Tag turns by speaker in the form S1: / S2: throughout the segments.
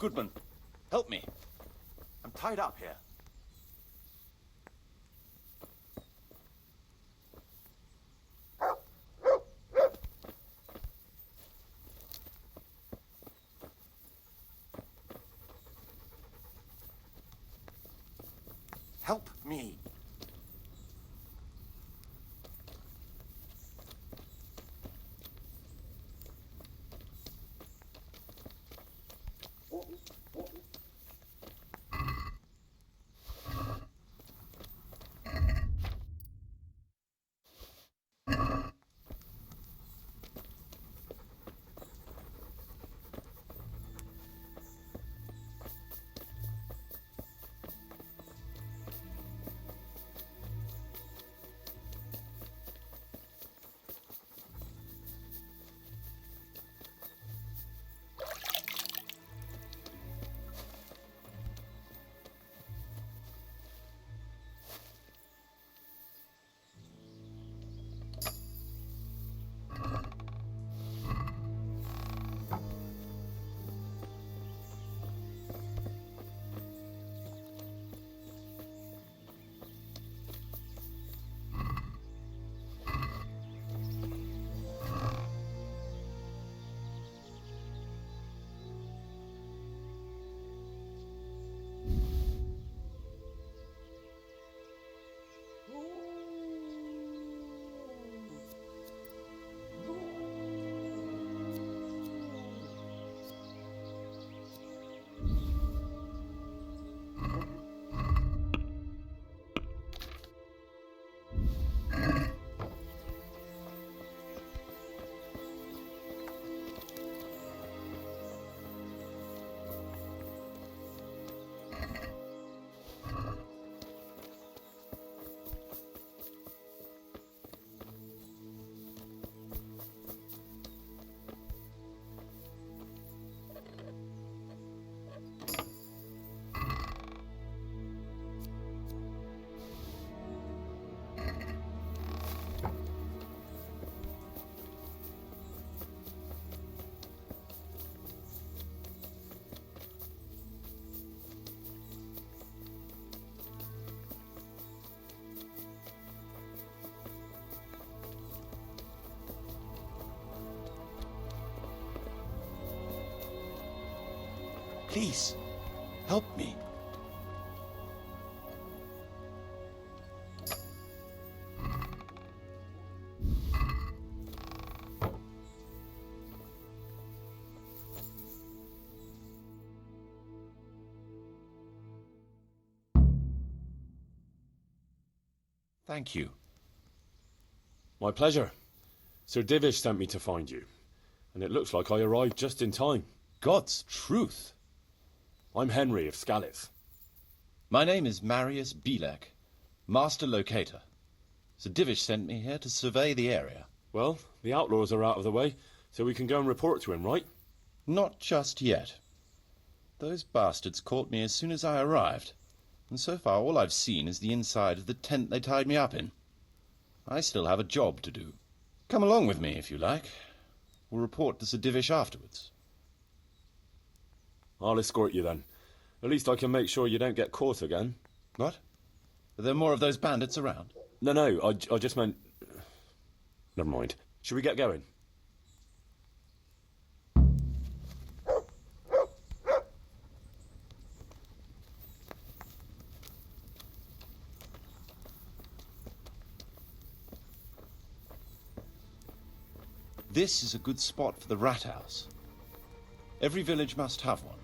S1: Goodman, help me. I'm tied up here. Help me. Please, help me.
S2: Thank you.
S3: My pleasure. Sir Divish sent me to find you, and it looks like I arrived just in time.
S2: God's truth.
S3: I'm Henry of Scalitz.
S2: My name is Marius Belek, Master Locator. Sir Divish sent me here to survey the area.
S3: Well, the outlaws are out of the way, so we can go and report to him, right?
S2: Not just yet. Those bastards caught me as soon as I arrived, and so far all I've seen is the inside of the tent they tied me up in. I still have a job to do. Come along with me, if you like. We'll report to Sir Divish afterwards.
S3: I'll escort you then. At least I can make sure you don't get caught again.
S2: What? Are there more of those bandits around?
S3: No, I just meant... Never mind. Should we get going?
S2: This is a good spot for the rat house. Every village must have one.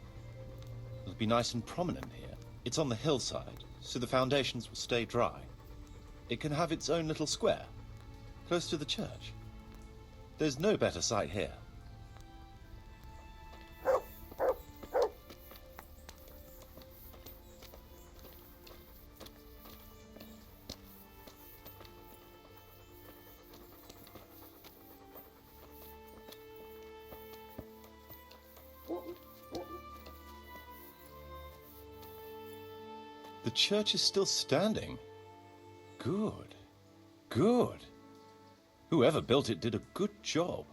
S2: It'll be nice and prominent here. It's on the hillside, so the foundations will stay dry. It can have its own little square, close to the church. There's no better site here. The church is still standing. Good. Good. Whoever built it did a good job.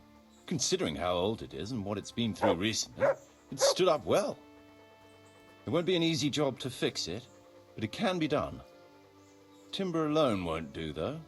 S2: Considering how old it is and what it's been through recently, it stood up well. It won't be an easy job to fix it, but it can be done. Timber alone won't do, though.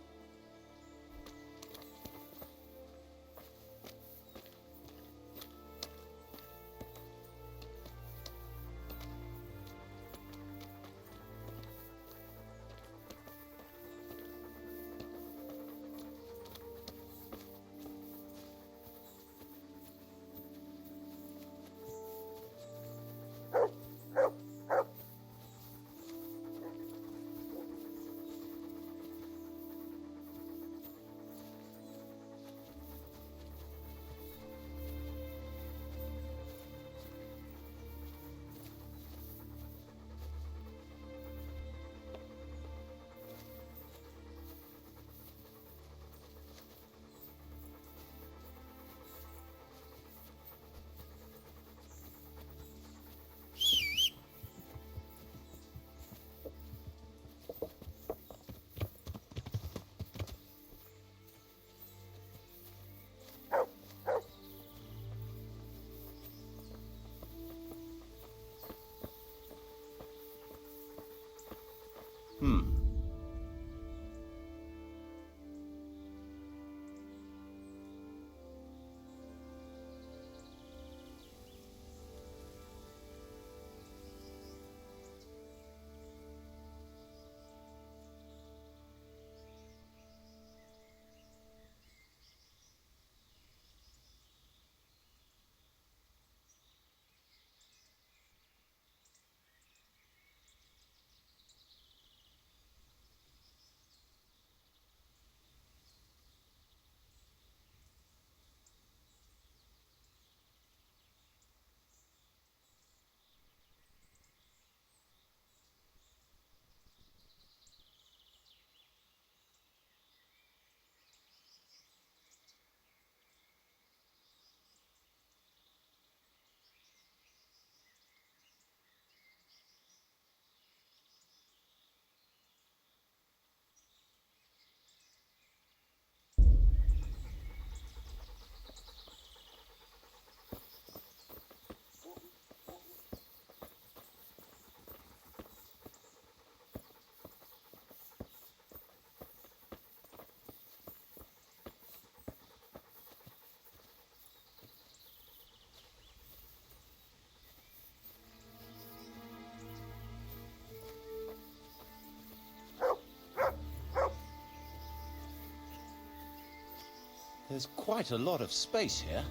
S2: There's quite a lot of space here.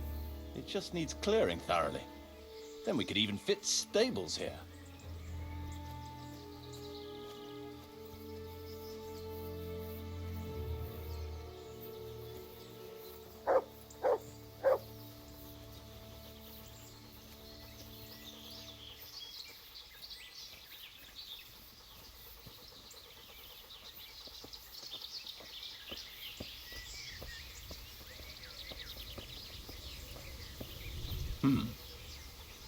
S2: It just needs clearing thoroughly. Then we could even fit stables here.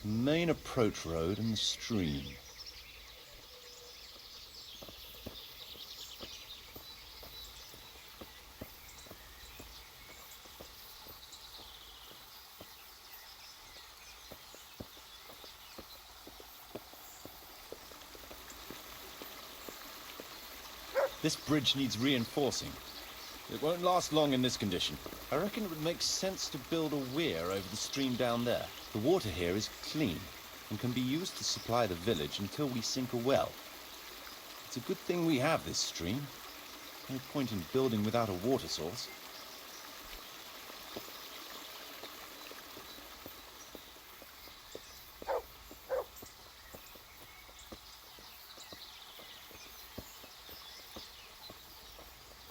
S2: Main approach road and the stream. This bridge needs reinforcing. It won't last long in this condition. I reckon it would make sense to build a weir over the stream down there. The water here is clean and can be used to supply the village until we sink a well. It's a good thing we have this stream. No point in building without a water source.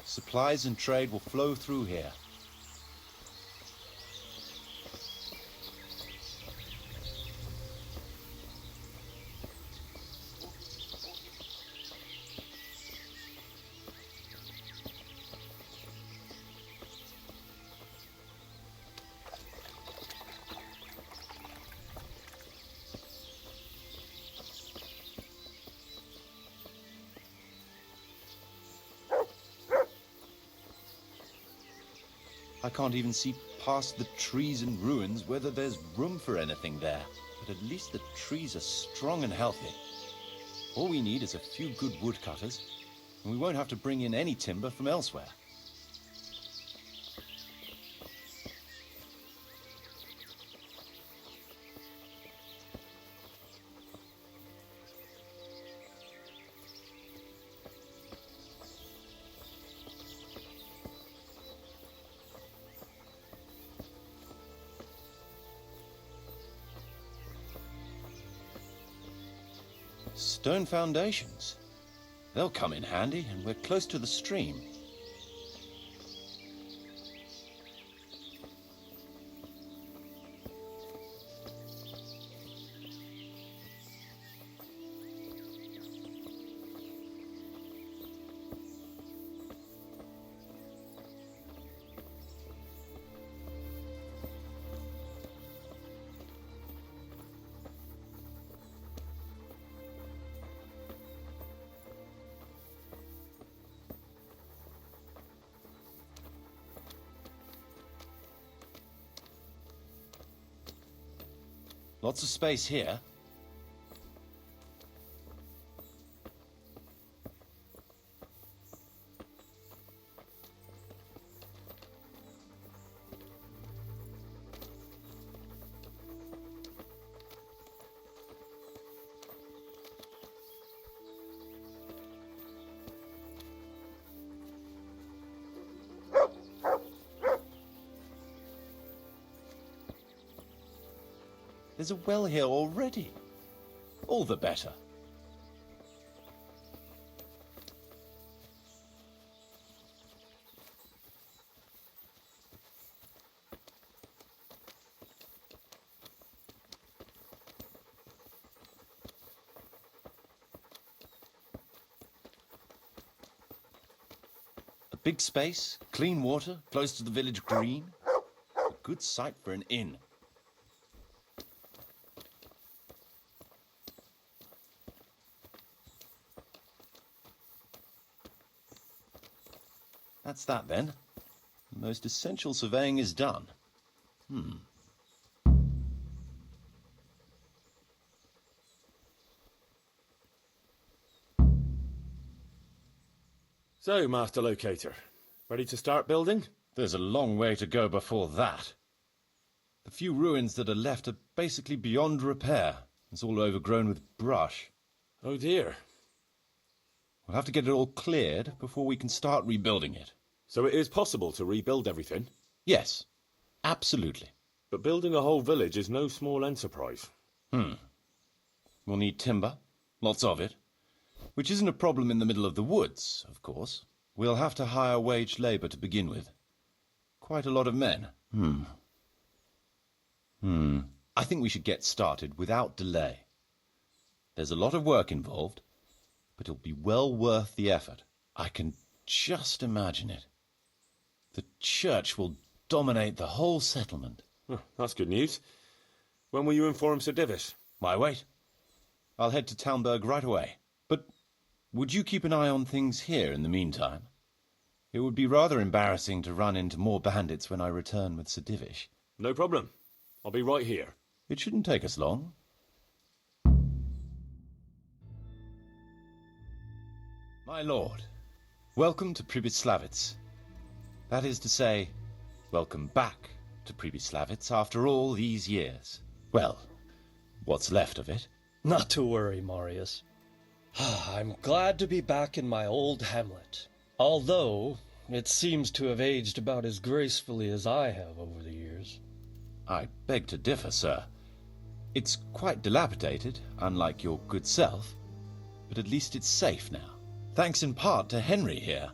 S2: Supplies and trade will flow through here. I can't even see past the trees and ruins whether there's room for anything there. but at least the trees are strong and healthy. All we need is a few good woodcutters, and we won't have to bring in any timber from elsewhere. Stone foundations. They'll come in handy, and we're close to the stream. Lots of space here. There's a well here already. All the better. A big space, clean water, close to the village green. A good site for an inn. That's that, then. The most essential surveying is done.
S3: So, Master Locator, ready to start building?
S2: There's a long way to go before that. The few ruins that are left are basically beyond repair. It's all overgrown with brush.
S3: Oh dear.
S2: We'll have to get it all cleared before we can start rebuilding it.
S3: So it is possible to rebuild everything?
S2: Yes, absolutely.
S3: But building a whole village is no small enterprise.
S2: We'll need timber, lots of it, which isn't a problem in the middle of the woods, of course. We'll have to hire wage labor to begin with. Quite a lot of men. I think we should get started without delay. There's a lot of work involved, but it'll be well worth the effort. I can just imagine it. The church will dominate the whole settlement.
S3: Oh, that's good news. When will you inform Sir Divish?
S2: Why wait? I'll head to Talmberg right away. But would you keep an eye on things here in the meantime? It would be rather embarrassing to run into more bandits when I return with Sir Divish.
S3: No problem. I'll be right here.
S2: It shouldn't take us long. My lord, welcome to Przybysławice. That is to say, welcome back to Przybysławice after all these years. Well, what's left of it.
S4: Not to worry, Marius. I'm glad to be back in my old hamlet. Although, it seems to have aged about as gracefully as I have over the years.
S2: I beg to differ, sir. It's quite dilapidated, unlike your good self, but at least it's safe now. Thanks in part to Henry here,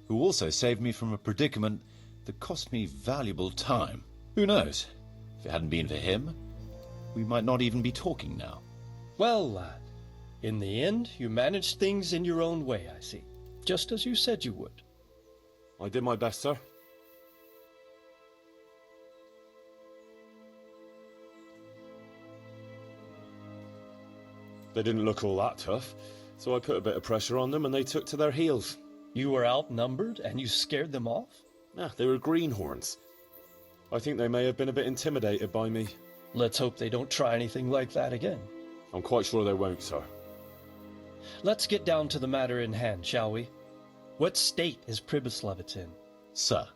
S2: who also saved me from a predicament that cost me valuable time. Who knows? If it hadn't been for him, we might not even be talking now.
S4: Well, lad, in the end, you managed things in your own way, I see. Just as you said you would.
S3: I did my best, sir. They didn't look all that tough, so I put a bit of pressure on them and they took to their heels.
S4: You were outnumbered and you scared them off?
S3: They were greenhorns. I think they may have been a bit intimidated by me.
S4: Let's hope they don't try anything like that again.
S3: I'm quite sure they won't, sir.
S4: Let's get down to the matter in hand, shall we? What state is Przybysławice in?
S2: Sir,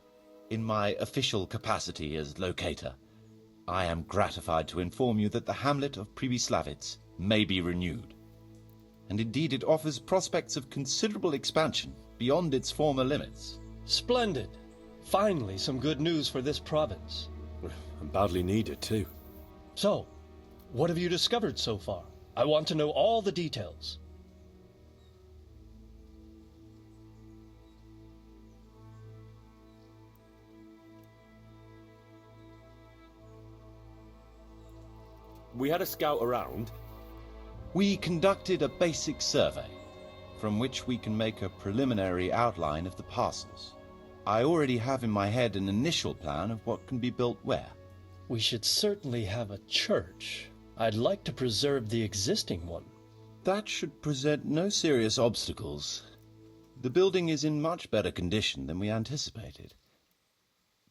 S2: in my official capacity as locator, I am gratified to inform you that the hamlet of Przybysławice may be renewed. And indeed it offers prospects of considerable expansion beyond its former limits.
S4: Splendid. Finally, some good news for this province.
S3: And badly needed, too.
S4: So, what have you discovered so far? I want to know all the details.
S3: We had a scout around.
S2: We conducted a basic survey, from which we can make a preliminary outline of the parcels. I already have in my head an initial plan of what can be built where.
S4: We should certainly have a church. I'd like to preserve the existing one.
S2: That should present no serious obstacles. The building is in much better condition than we anticipated.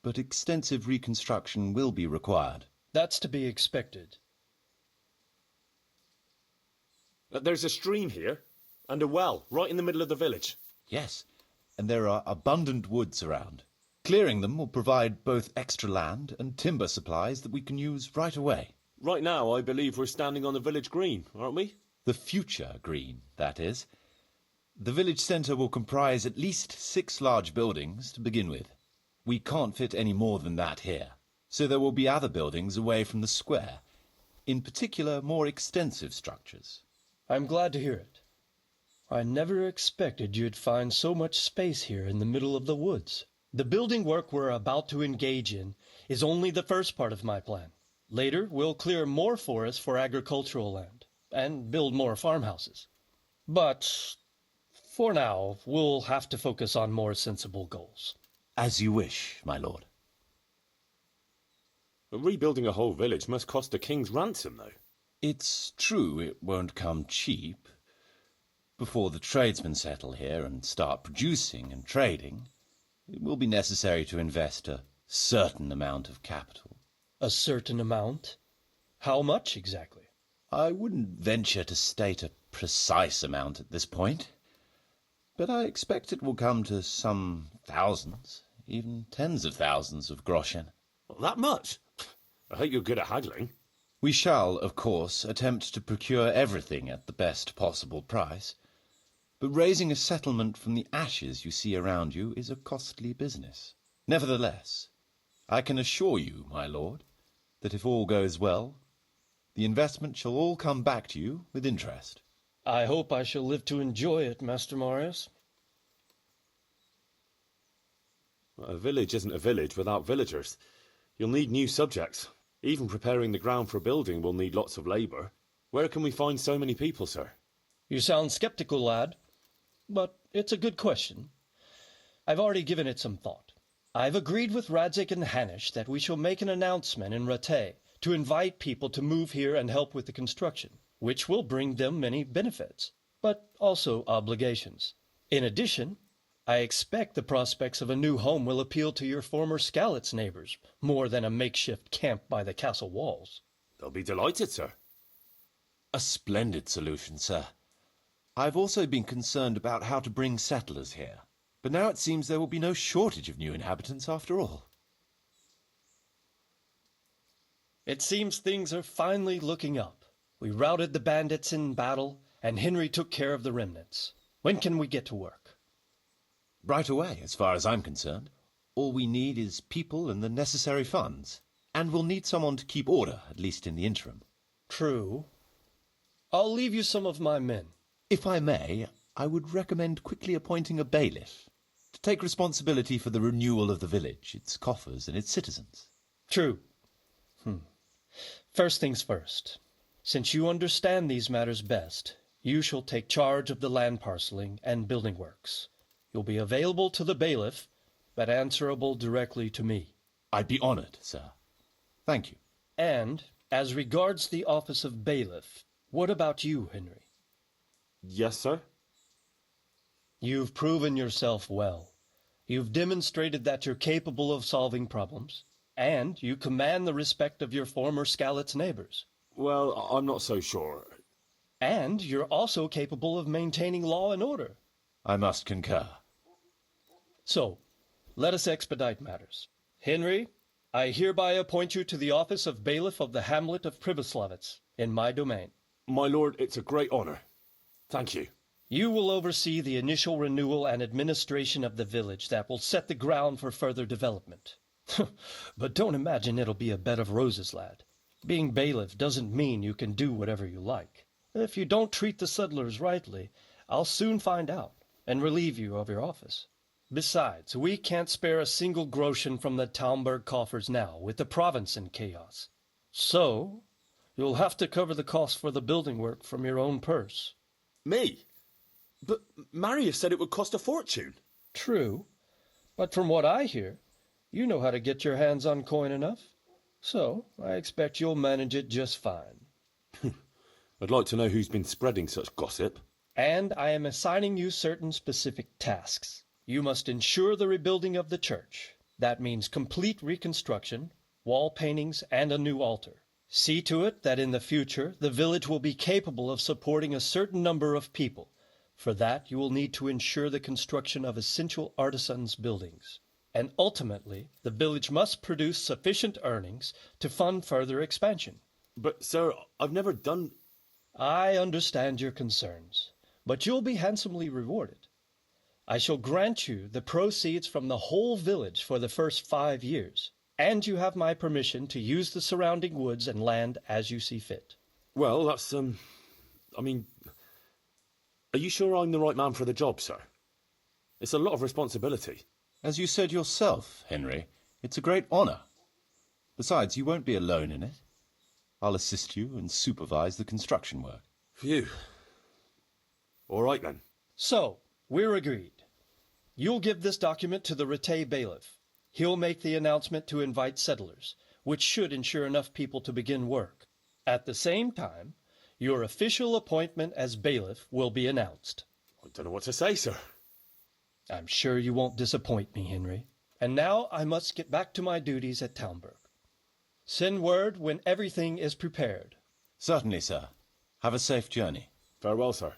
S2: But extensive reconstruction will be required.
S4: That's to be expected.
S3: There's a stream here, and a well, right in the middle of the village.
S2: Yes, and there are abundant woods around. Clearing them will provide both extra land and timber supplies that we can use right away.
S3: Right now, I believe we're standing on the village green, aren't we?
S2: The future green, that is. The village centre will comprise at least 6 large buildings to begin with. We can't fit any more than that here, so there will be other buildings away from the square, in particular more extensive structures.
S4: I'm glad to hear it. I never expected you'd find so much space here in the middle of the woods. The building work we're about to engage in is only the first part of my plan. Later, we'll clear more forest for agricultural land and build more farmhouses. But for now, we'll have to focus on more sensible goals.
S2: As you wish, my lord.
S3: Rebuilding a whole village must cost a king's ransom, though.
S2: It's true it won't come cheap. Before the tradesmen settle here and start producing and trading, it will be necessary to invest a certain amount of capital.
S4: A certain amount? How much exactly?
S2: I wouldn't venture to state a precise amount at this point, but I expect it will come to some thousands, even tens of thousands of groschen.
S3: That much? I hope you're good at haggling.
S2: We shall, of course, attempt to procure everything at the best possible price, but raising a settlement from the ashes you see around you is a costly business. Nevertheless, I can assure you, my lord, that if all goes well, the investment shall all come back to you with interest.
S4: I hope I shall live to enjoy it, Master Marius.
S3: A village isn't a village without villagers. You'll need new subjects. Even preparing the ground for a building will need lots of labour. Where can we find so many people, sir?
S4: You sound skeptical, lad, but it's a good question. I've already given it some thought. I've agreed with Radzik and Hanish that we shall make an announcement in Rattay to invite people to move here and help with the construction, which will bring them many benefits, but also obligations. In addition, I expect the prospects of a new home will appeal to your former Skalitz neighbors more than a makeshift camp by the castle walls.
S3: They'll be delighted, sir.
S2: A splendid solution, sir. I've also been concerned about how to bring settlers here, but now it seems there will be no shortage of new inhabitants after all.
S4: It seems things are finally looking up. We routed the bandits in battle, and Henry took care of the remnants. When can we get to work?
S2: Right away, as far as I'm concerned. All we need is people and the necessary funds. And we'll need someone to keep order, at least in the interim.
S4: True. I'll leave you some of my men.
S2: If I may, I would recommend quickly appointing a bailiff to take responsibility for the renewal of the village, its coffers and its citizens.
S4: True. First things first. Since you understand these matters best, you shall take charge of the land parceling and building works. You'll be available to the bailiff, but answerable directly to me.
S2: I'd be honored, sir. Thank you.
S4: And, as regards the office of bailiff, what about you, Henry?
S3: Yes, sir?
S4: You've proven yourself well. You've demonstrated that you're capable of solving problems, And you command the respect of your former Skalitz neighbors.
S3: Well, I'm not so sure.
S4: And you're also capable of maintaining law and order.
S2: I must concur.
S4: So, let us expedite matters. Henry, I hereby appoint you to the office of bailiff of the hamlet of Przybysławice, in my domain.
S3: My lord, it's a great honor. Thank you.
S4: You will oversee the initial renewal and administration of the village that will set the ground for further development. But don't imagine it'll be a bed of roses, lad. Being bailiff doesn't mean you can do whatever you like. If you don't treat the settlers rightly, I'll soon find out and relieve you of your office. Besides, we can't spare a single groschen from the Talmberg coffers now, with the province in chaos. So, you'll have to cover the cost for the building work from your own purse.
S3: Me? But Marius said it would cost a fortune.
S4: True, but from what I hear, you know how to get your hands on coin enough. So, I expect you'll manage it just fine.
S3: I'd like to know who's been spreading such gossip.
S4: And I am assigning you certain specific tasks. You must ensure the rebuilding of the church. That means complete reconstruction, wall paintings, and a new altar. See to it that in the future the village will be capable of supporting a certain number of people. For that you will need to ensure the construction of essential artisans' buildings. And ultimately, the village must produce sufficient earnings to fund further expansion.
S3: But, sir, I've never done...
S4: I understand your concerns, but you'll be handsomely rewarded. I shall grant you the proceeds from the whole village for the first 5 years, and you have my permission to use the surrounding woods and land as you see fit.
S3: Well, that's, I mean... Are you sure I'm the right man for the job, sir? It's a lot of responsibility.
S2: As you said yourself, Henry, it's a great honor. Besides, you won't be alone in it. I'll assist you and supervise the construction work.
S3: Phew. All right, then.
S4: So, we're agreed. You'll give this document to the Rattay bailiff. He'll make the announcement to invite settlers, which should ensure enough people to begin work. At the same time, your official appointment as bailiff will be announced.
S3: I don't know what to say, sir.
S4: I'm sure you won't disappoint me, Henry. And now I must get back to my duties at Talmberg. Send word when everything is prepared.
S2: Certainly, sir. Have a safe journey.
S3: Farewell, sir.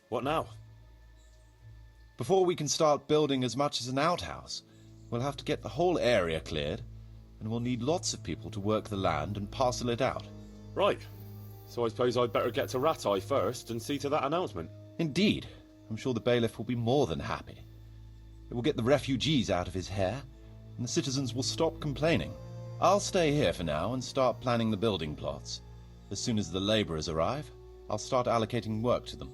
S3: What now?
S2: Before we can start building as much as an outhouse, we'll have to get the whole area cleared, and we'll need lots of people to work the land and parcel it out.
S3: Right. So I suppose I'd better get to Rattay first and see to that announcement.
S2: Indeed. I'm sure the bailiff will be more than happy. It will get the refugees out of his hair, and the citizens will stop complaining. I'll stay here for now and start planning the building plots. As soon as the labourers arrive, I'll start allocating work to them.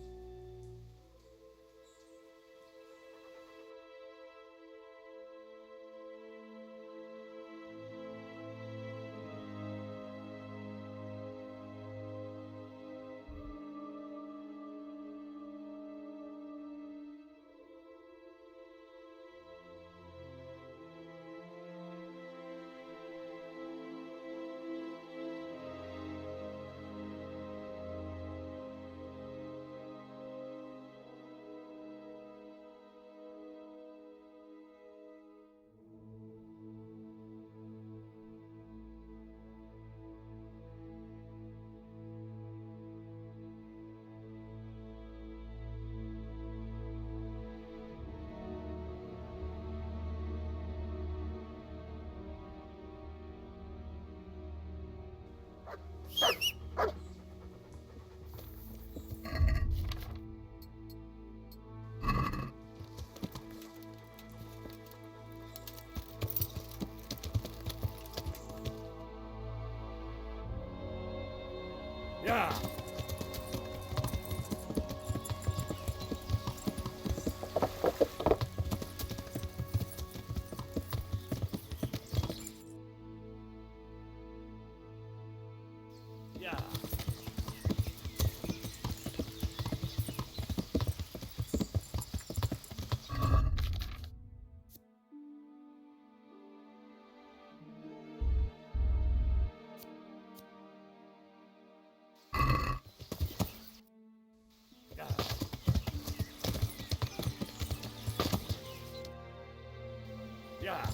S5: Yeah.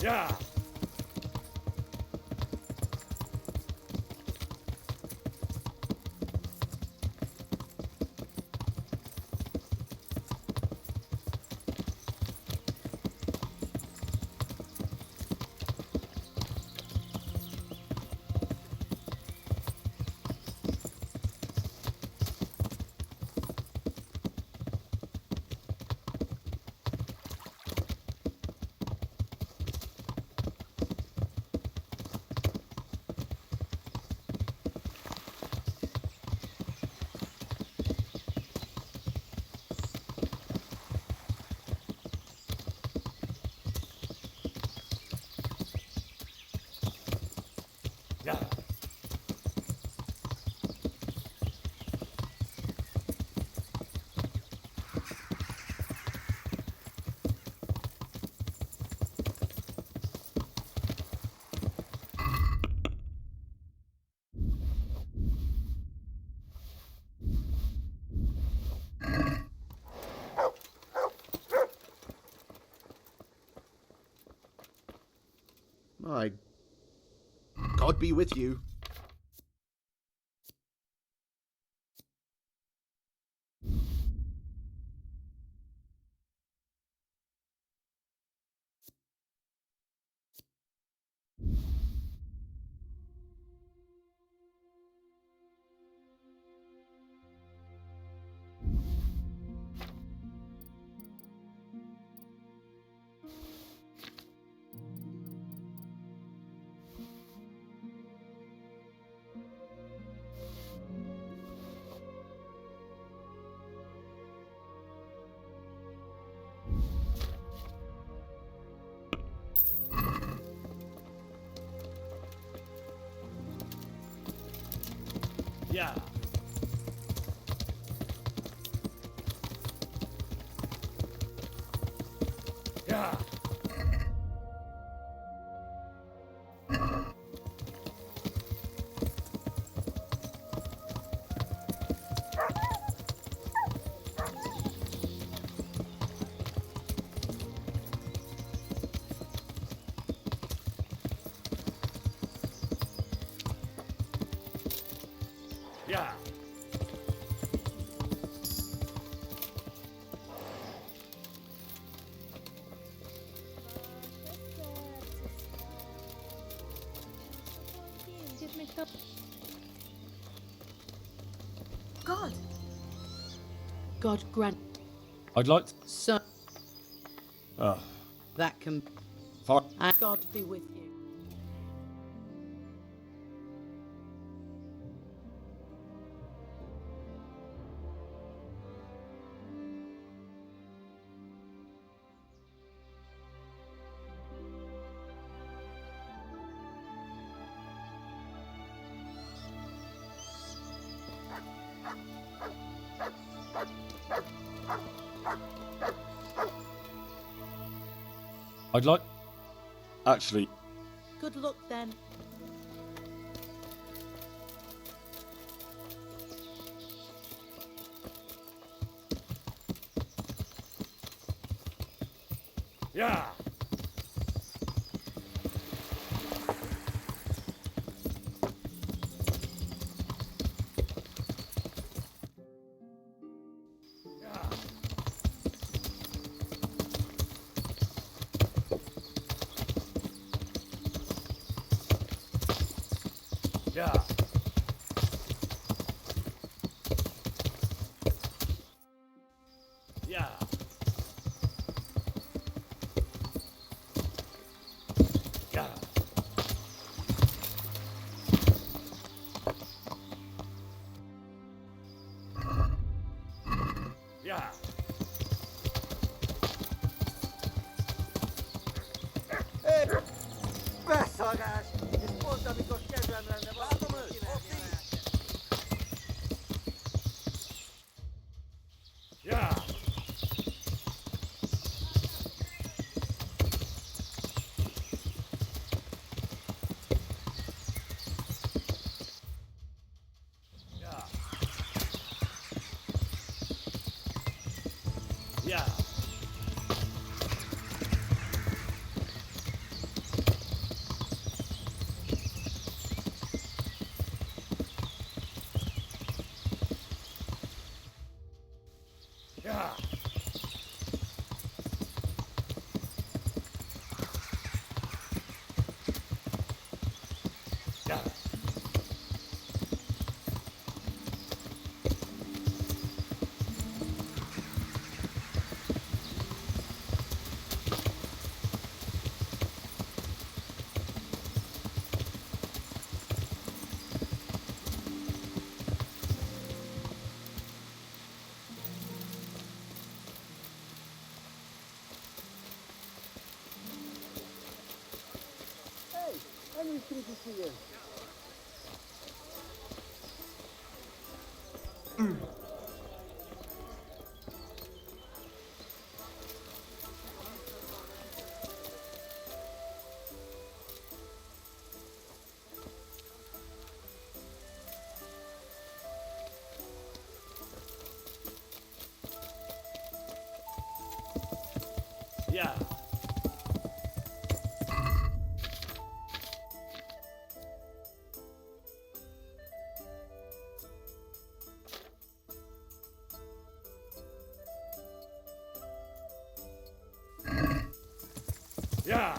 S5: Yeah.
S6: My God be with you.
S5: Yeah. Yeah. Yeah.
S7: God. God grant
S3: I'd like to...
S7: so
S3: Oh,
S7: that can
S3: fine.
S7: and God be with you.
S3: I'd like... Actually,
S7: Good luck then.
S5: Yeah. Yeah. Yeah. Yeah. Yeah.
S8: Beszarás! És pont amikor kedvem lenne valamit kiverni.
S5: Yeah. Yeah. Yeah. Yeah.
S8: Hey, anything to see you.
S5: Yeah. Yeah.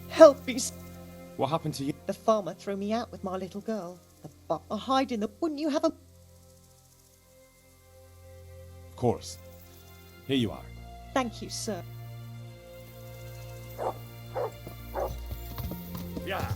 S9: Help me!
S3: What happened to you?
S9: The farmer threw me out with my little girl. The butler hide in the... Wouldn't you have a...
S3: Of course. Here you are.
S9: Thank you, sir.
S5: Yeah.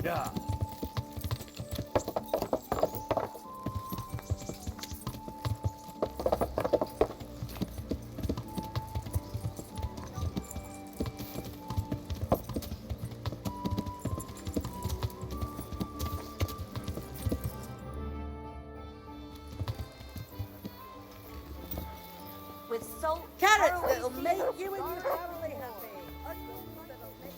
S5: Yeah.
S10: With salt,
S8: Carrots
S10: caraway
S8: that'll
S10: seeds,
S8: make you and your
S10: garlic,
S8: family happy. Onions that'll make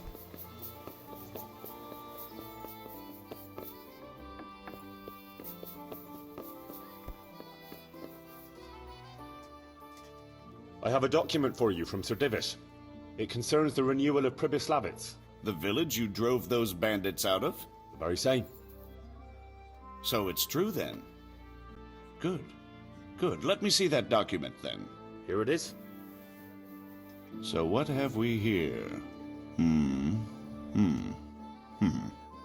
S3: I have a document for you from Sir Divish. It concerns the renewal of Przybysławice.
S6: The village you drove those bandits out of?
S3: The very same.
S6: So it's true then. Good. Good. Let me see that document then.
S3: Here it is.
S6: So what have we here?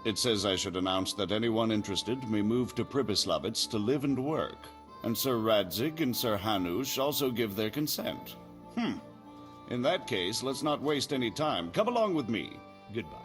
S6: It says I should announce that anyone interested may move to Przybysławice to live and work. And Sir Radzig and Sir Hanush also give their consent. In that case, let's not waste any time. Come along with me. Goodbye.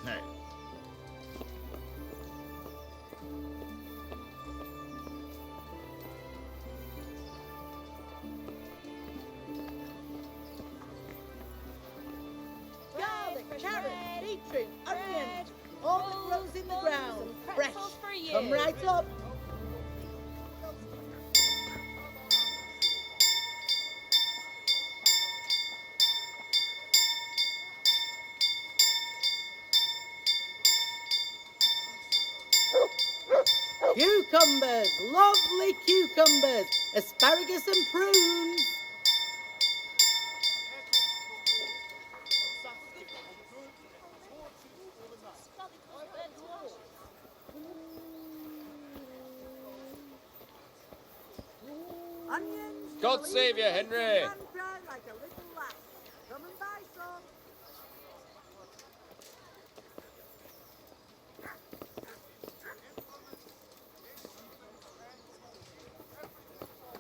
S6: Hey.
S8: garlic, carrots, beetroot, onions, all that grows in the ground. Fresh.
S10: for you.
S8: Come right up. Cucumbers, lovely cucumbers, asparagus and prunes. Onions.
S5: God save you, Henry.
S8: And cry like a little lass. Come and buy some.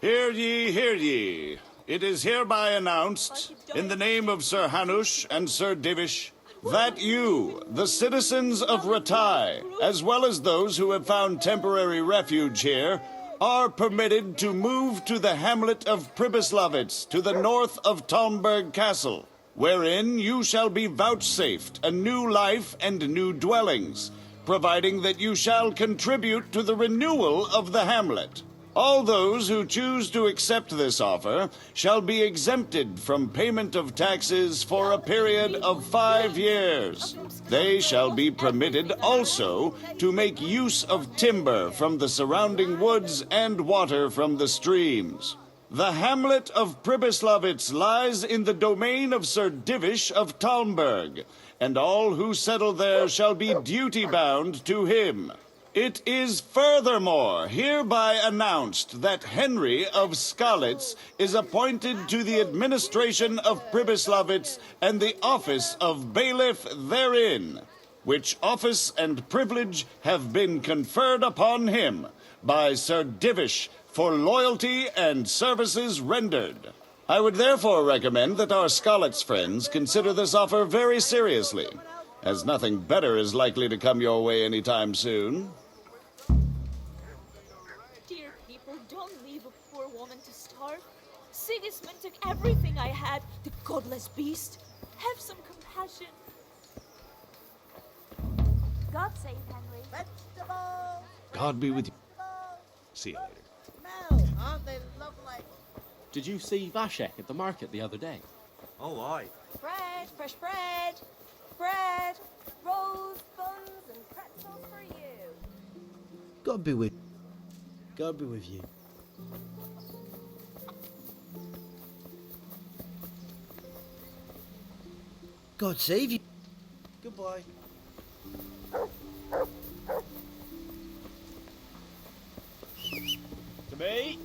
S6: Hear ye, hear ye. It is hereby announced, in the name of Sir Hanush and Sir Divish, that you, the citizens of Ratai, as well as those who have found temporary refuge here, are permitted to move to the hamlet of Przybysławice, to the north of Talmberg Castle, wherein you shall be vouchsafed a new life and new dwellings, providing that you shall contribute to the renewal of the hamlet. All those who choose to accept this offer shall be exempted from payment of taxes for a period of 5 years. They shall be permitted also to make use of timber from the surrounding woods and water from the streams. The hamlet of Przybysławice lies in the domain of Sir Divish of Talmberg, and all who settle there shall be duty-bound to him. It is furthermore hereby announced that Henry of Skalitz is appointed to the administration of Przybysławice and the office of bailiff therein, which office and privilege have been conferred upon him by Sir Divish for loyalty and services rendered. I would therefore recommend that our Skalitz friends consider this offer very seriously, as nothing better is likely to come your way anytime soon.
S10: Dear people, don't leave a poor woman to starve. Sigismund took everything I had, the godless beast. Have some compassion. God save Henry.
S8: Vegetables.
S6: God be with you.
S8: Vegetables.
S6: See you later.
S8: Smell, aren't they lovely?
S11: Did you see Vashek at the market the other day?
S1: Oh, aye.
S10: Bread, fresh bread. Bread, rolls, buns, and pretzels for you.
S4: God be with you. God save you. Goodbye.
S5: Me?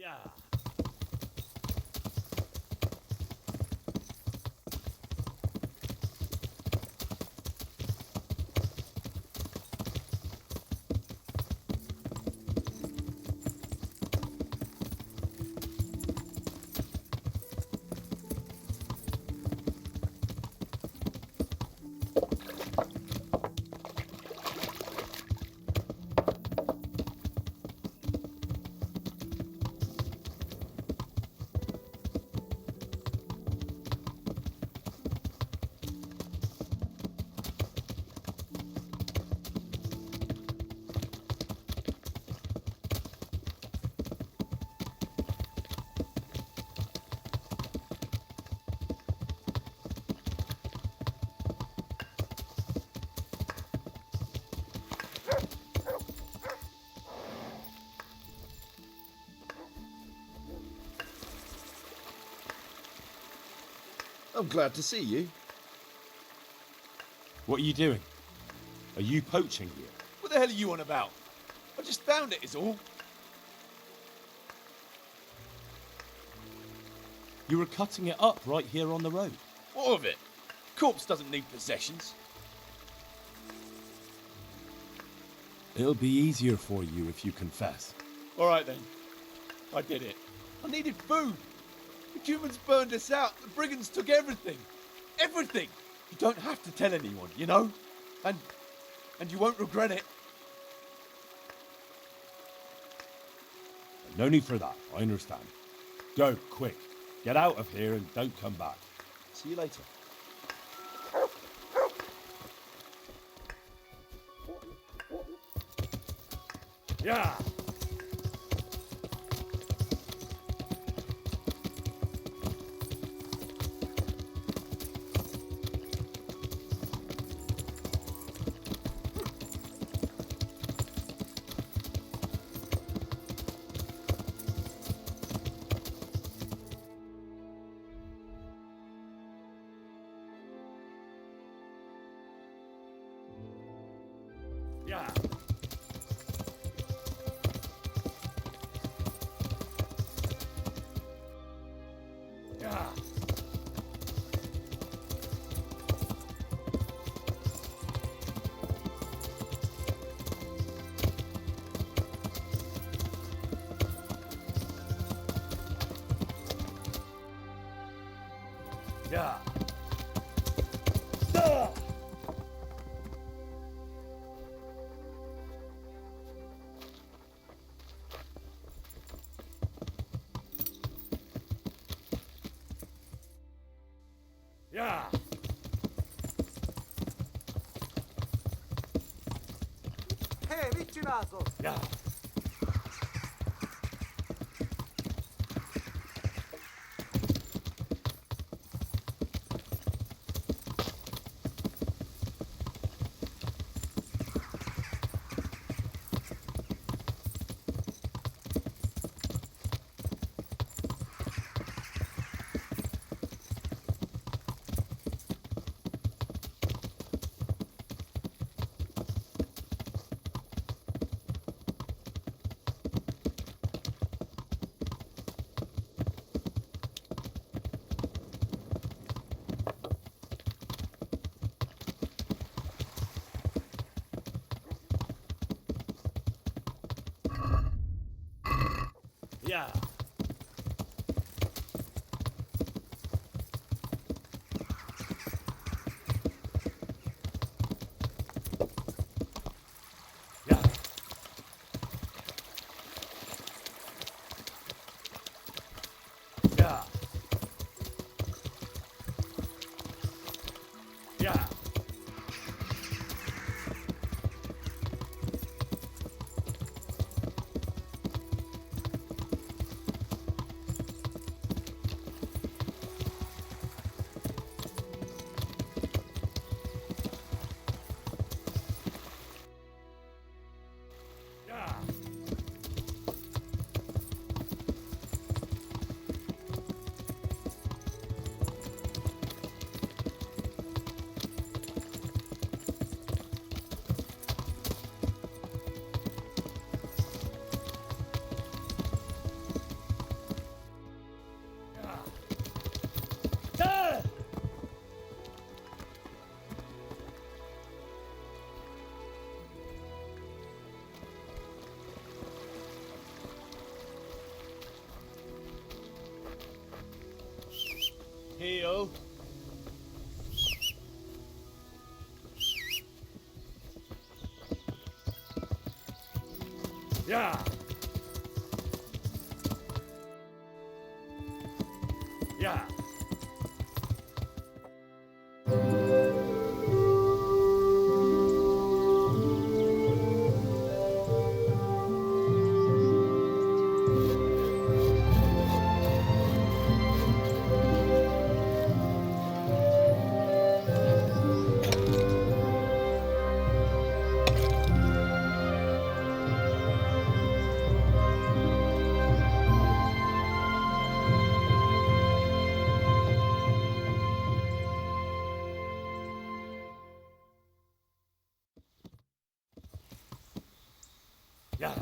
S5: Yeah.
S12: I'm glad to see you.
S3: What are you doing? Are you poaching here?
S12: What the hell are you on about? I just found it, is all.
S3: You were cutting it up right here on the road.
S12: What of it? Corpse doesn't need possessions.
S3: It'll be easier for you if you confess.
S12: All right then. I did it. I needed food. The humans burned us out. The brigands took everything. Everything. You don't have to tell anyone, you know? And you won't regret it.
S3: No need for that, I understand. Go, quick. Get out of here and don't come back. See you later.
S5: Yeah. Yeah. Yeah. Yeah. Ah! Yeah.
S1: Hey, vicinato!
S5: Yeah. Yeah. Yeah. Yeah. Yeah. Yeah. Yeah. Yeah. Yeah.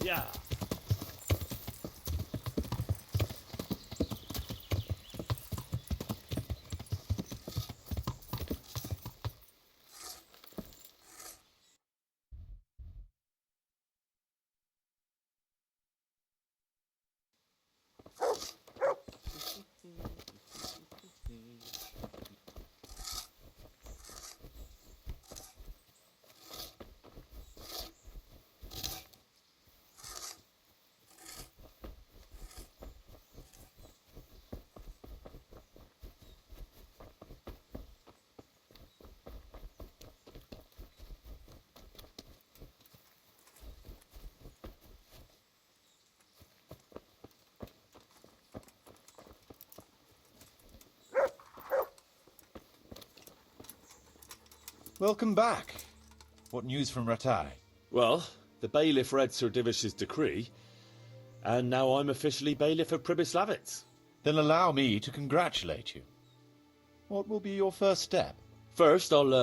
S5: Yeah.
S2: Welcome back. What news from Ratai?
S3: Well, the bailiff read Sir Divish's decree, and now I'm officially bailiff of Przybysławice.
S2: Then allow me to congratulate you. What will be your first step?
S3: First, actually,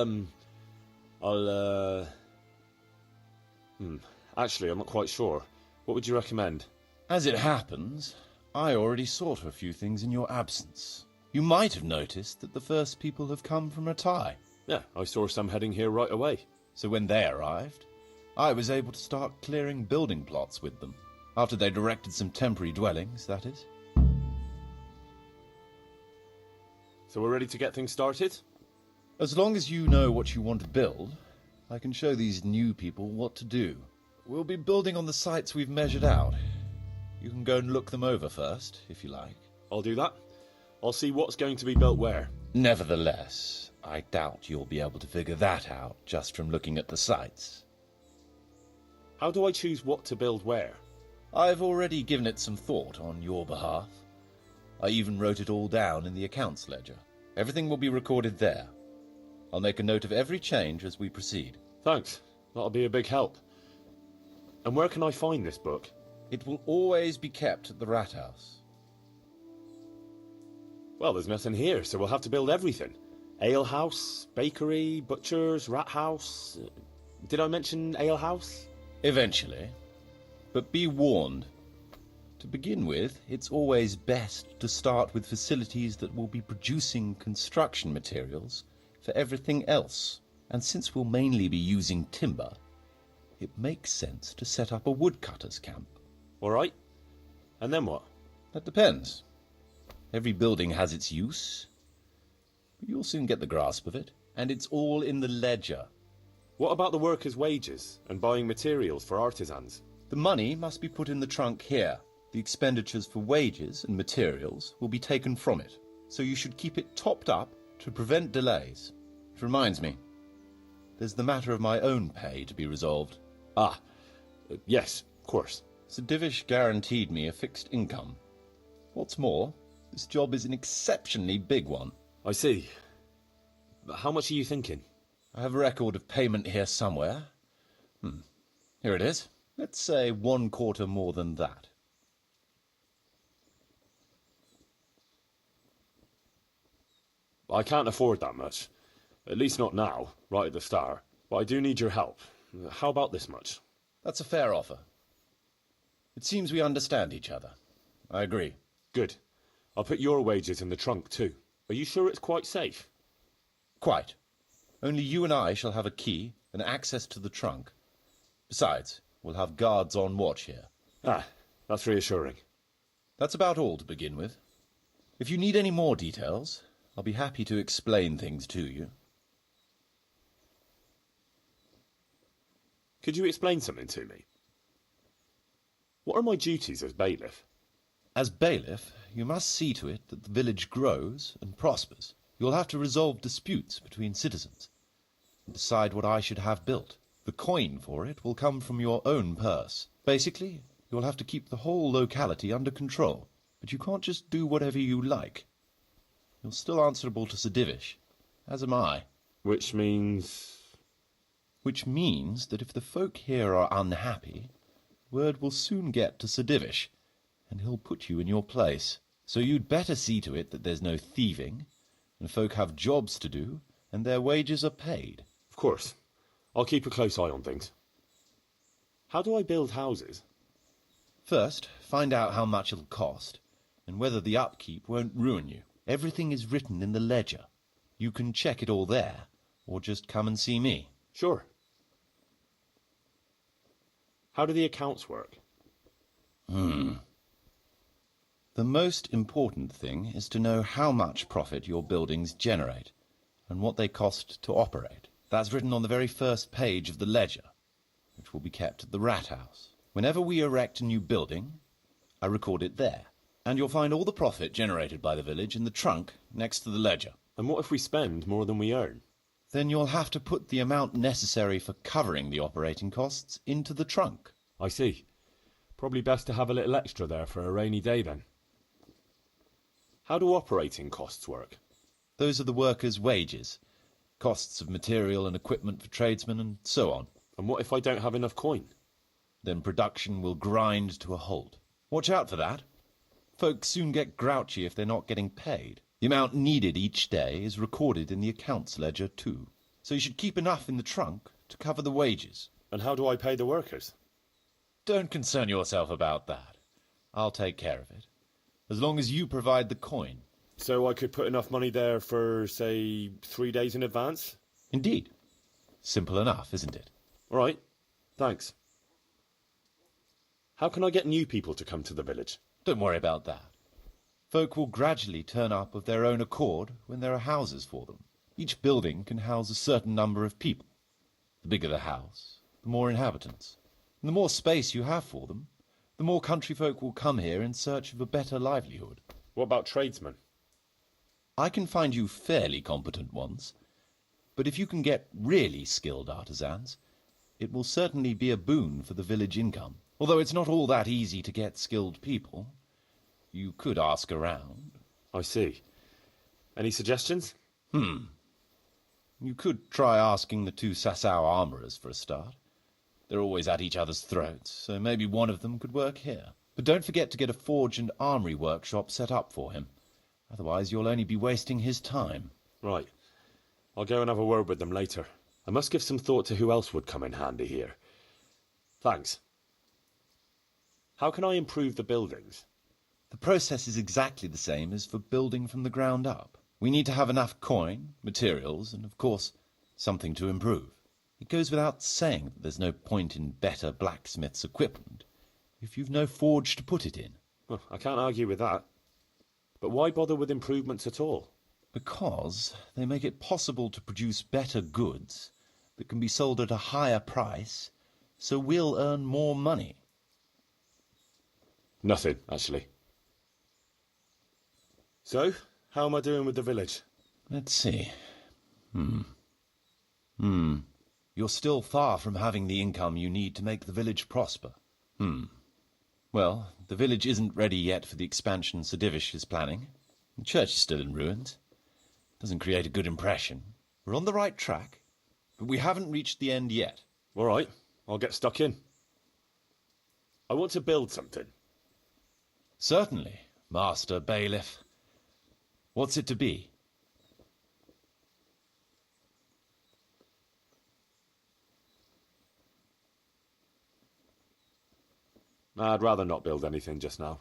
S3: I'm not quite sure. What would you recommend?
S2: As it happens, I already saw to a few things in your absence. You might have noticed that the first people have come from Ratai.
S3: Yeah, I saw some heading here right away.
S2: So when they arrived, I was able to start clearing building plots with them. After they erected some temporary dwellings, that is.
S3: So we're ready to get things started?
S2: As long as you know what you want to build, I can show these new people what to do. We'll be building on the sites we've measured out. You can go and look them over first, if you like.
S3: I'll do that. I'll see what's going to be built where.
S2: Nevertheless, I doubt you'll be able to figure that out just from looking at the sites.
S3: How do I choose what to build where?
S2: I've already given it some thought on your behalf. I even wrote it all down in the accounts ledger. Everything will be recorded there. I'll make a note of every change as we proceed.
S3: Thanks. That'll be a big help. And where can I find this book?
S2: It will always be kept at the Rat House.
S3: Well, there's nothing here, so we'll have to build everything. Ale house, bakery, butchers, rat house. Did I mention ale house?
S2: Eventually. But be warned. To begin with, it's always best to start with facilities that will be producing construction materials for everything else. And since we'll mainly be using timber, it makes sense to set up a woodcutter's camp.
S3: All right. And then what?
S2: That depends. Every building has its use, but you'll soon get the grasp of it, and it's all in the ledger.
S3: What about the workers' wages and buying materials for artisans?
S2: The money must be put in the trunk here. The expenditures for wages and materials will be taken from it, so you should keep it topped up to prevent delays. It reminds me, there's the matter of my own pay to be resolved.
S3: Yes, of course.
S2: Sir Divish guaranteed me a fixed income. What's more, this job is an exceptionally big one.
S3: I see. But how much are you thinking?
S2: I have a record of payment here somewhere. Here it is. Let's say 1/4 more than that.
S3: I can't afford that much. At least not now, right at the start. But I do need your help. How about this much?
S2: That's a fair offer. It seems we understand each other. I agree.
S3: Good. I'll put your wages in the trunk too. Are you sure it's quite safe?
S2: Quite. Only you and I shall have a key and access to the trunk. Besides, we'll have guards on watch here.
S3: That's reassuring.
S2: That's about all to begin with. If you need any more details, I'll be happy to explain things to you.
S3: Could you explain something to me? What are my duties as bailiff?
S2: As bailiff, you must see to it that the village grows and prospers. You'll have to resolve disputes between citizens and decide what I should have built. The coin for it will come from your own purse. Basically, you'll have to keep the whole locality under control, but you can't just do whatever you like. You're still answerable to Sir Divish, as am I.
S3: Which means...
S2: Which means that if the folk here are unhappy, word will soon get to Sir Divish, and he'll put you in your place. So you'd better see to it that there's no thieving, and folk have jobs to do, and their wages are paid.
S3: Of course. I'll keep a close eye on things. How do I build houses?
S2: First, find out how much it'll cost, and whether the upkeep won't ruin you. Everything is written in the ledger. You can check it all there, or just come and see me.
S3: Sure. How do the accounts work?
S2: The most important thing is to know how much profit your buildings generate, and what they cost to operate. That's written on the very first page of the ledger, which will be kept at the Rat House. Whenever we erect a new building, I record it there. And you'll find all the profit generated by the village in the trunk next to the ledger.
S3: And what if we spend more than we earn?
S2: Then you'll have to put the amount necessary for covering the operating costs into the trunk.
S3: I see. Probably best to have a little extra there for a rainy day then. How do operating costs work?
S2: Those are the workers' wages, costs of material and equipment for tradesmen, and so on.
S3: And what if I don't have enough coin?
S2: Then production will grind to a halt. Watch out for that. Folks soon get grouchy if they're not getting paid. The amount needed each day is recorded in the accounts ledger too. So you should keep enough in the trunk to cover the wages.
S3: And how do I pay the workers?
S2: Don't concern yourself about that. I'll take care of it. As long as you provide the coin.
S3: So I could put enough money there for, say, 3 days in advance?
S2: Indeed. Simple enough, isn't it?
S3: All right. Thanks. How can I get new people to come to the village?
S2: Don't worry about that. Folk will gradually turn up of their own accord when there are houses for them. Each building can house a certain number of people. The bigger the house, the more inhabitants. And the more space you have for them, the more country folk will come here in search of a better livelihood.
S3: What about tradesmen?
S2: I can find you fairly competent ones, but if you can get really skilled artisans, it will certainly be a boon for the village income. Although it's not all that easy to get skilled people. You could ask around.
S3: I see. Any suggestions?
S2: You could try asking the 2 Sasau armourers for a start. They're always at each other's throats, so maybe one of them could work here. But don't forget to get a forge and armoury workshop set up for him. Otherwise you'll only be wasting his time.
S3: Right. I'll go and have a word with them later. I must give some thought to who else would come in handy here. Thanks. How can I improve the buildings?
S2: The process is exactly the same as for building from the ground up. We need to have enough coin, materials, and of course, something to improve. It goes without saying that there's no point in better blacksmith's equipment if you've no forge to put it in.
S3: Well, I can't argue with that. But why bother with improvements at all?
S2: Because they make it possible to produce better goods that can be sold at a higher price, so we'll earn more money.
S3: Nothing, actually. So, how am I doing with the village?
S2: Let's see. You're still far from having the income you need to make the village prosper. Well, the village isn't ready yet for the expansion Sir Divish is planning. The church is still in ruins. Doesn't create a good impression. We're on the right track, but we haven't reached the end yet.
S3: All right, I'll get stuck in. I want to build something.
S2: Certainly, Master Bailiff. What's it to be?
S3: I'd rather not build anything just now.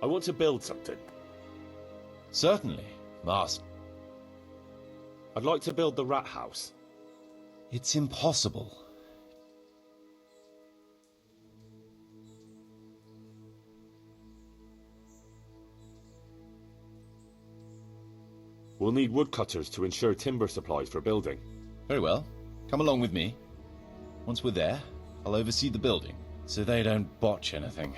S3: I want to build something.
S2: Certainly, Master.
S3: I'd like to build the rat house.
S2: It's impossible.
S3: We'll need woodcutters to ensure timber supplies for building.
S2: Very well. Come along with me. Once we're there, I'll oversee the building, so they don't botch anything.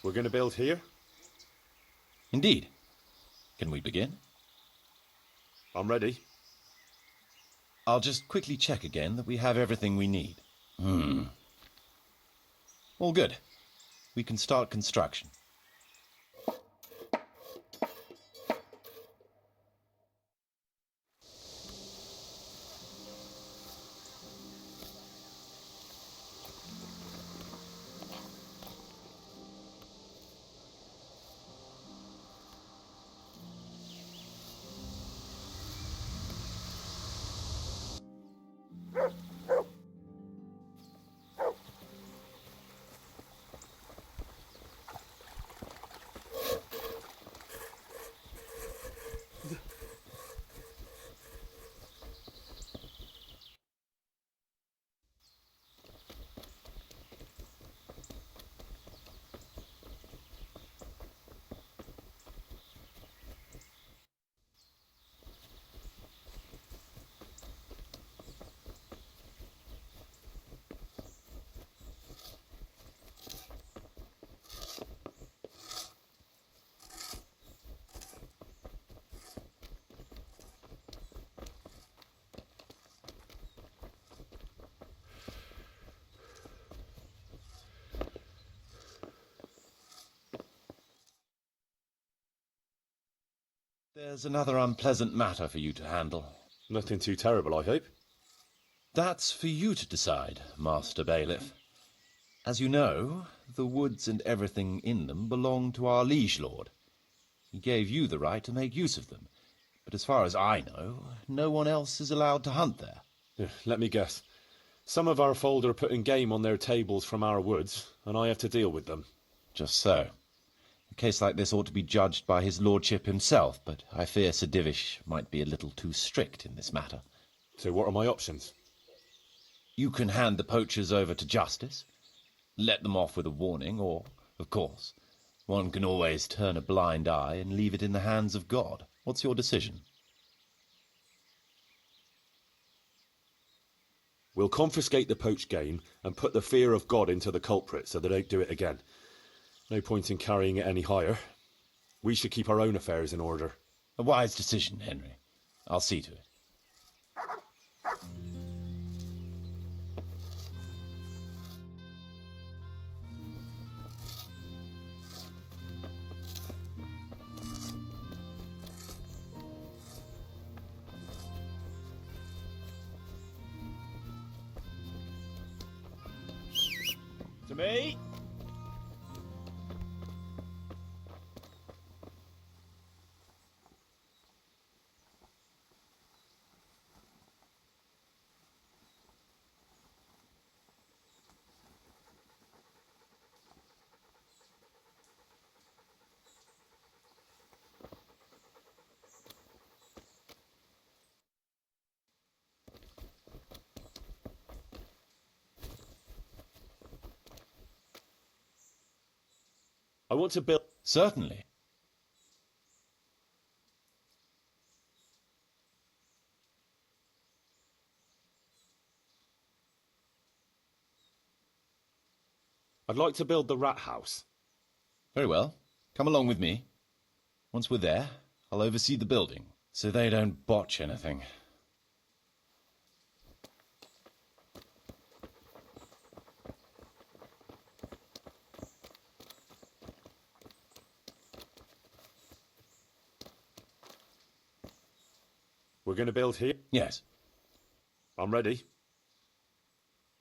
S3: We're going to build here?
S2: Indeed. Can we begin?
S3: I'm ready.
S2: I'll just quickly check again that we have everything we need. All good. We can start construction. There's another unpleasant matter for you to handle.
S3: Nothing too terrible, I hope.
S2: That's for you to decide, Master Bailiff. As you know, the woods and everything in them belong to our liege lord. He gave you the right to make use of them, but as far as I know, no one else is allowed to hunt there.
S3: Let me guess. Some of our fold are putting game on their tables from our woods, and I have to deal with them.
S2: Just so. A case like this ought to be judged by his lordship himself, but I fear Sir Divish might be a little too strict in this matter.
S3: So what are my options?
S2: You can hand the poachers over to justice, let them off with a warning, or, of course, one can always turn a blind eye and leave it in the hands of God. What's your decision?
S3: We'll confiscate the poached game and put the fear of God into the culprit so they don't do it again. No point in carrying it any higher. We should keep our own affairs in order.
S2: A wise decision, Henry. I'll see to it.
S12: To me.
S3: I want to build...
S2: Certainly.
S3: I'd like to build the rat house.
S2: Very well. Come along with me. Once we're there, I'll oversee the building, so they don't botch anything.
S3: We're going to build here?
S2: Yes.
S3: I'm ready.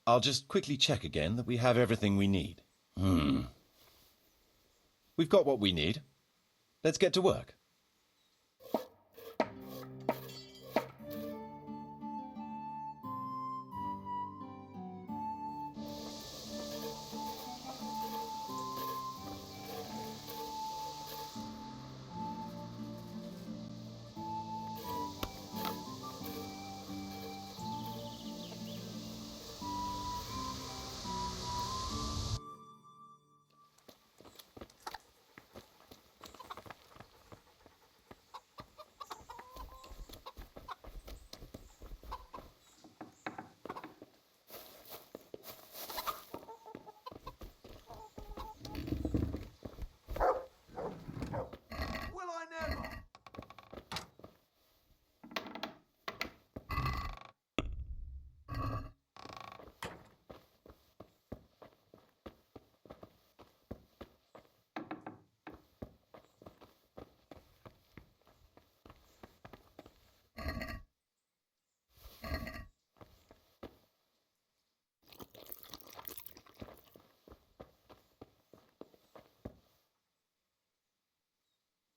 S2: I'll just quickly check again that we have everything we need. We've got what we need. Let's get to work.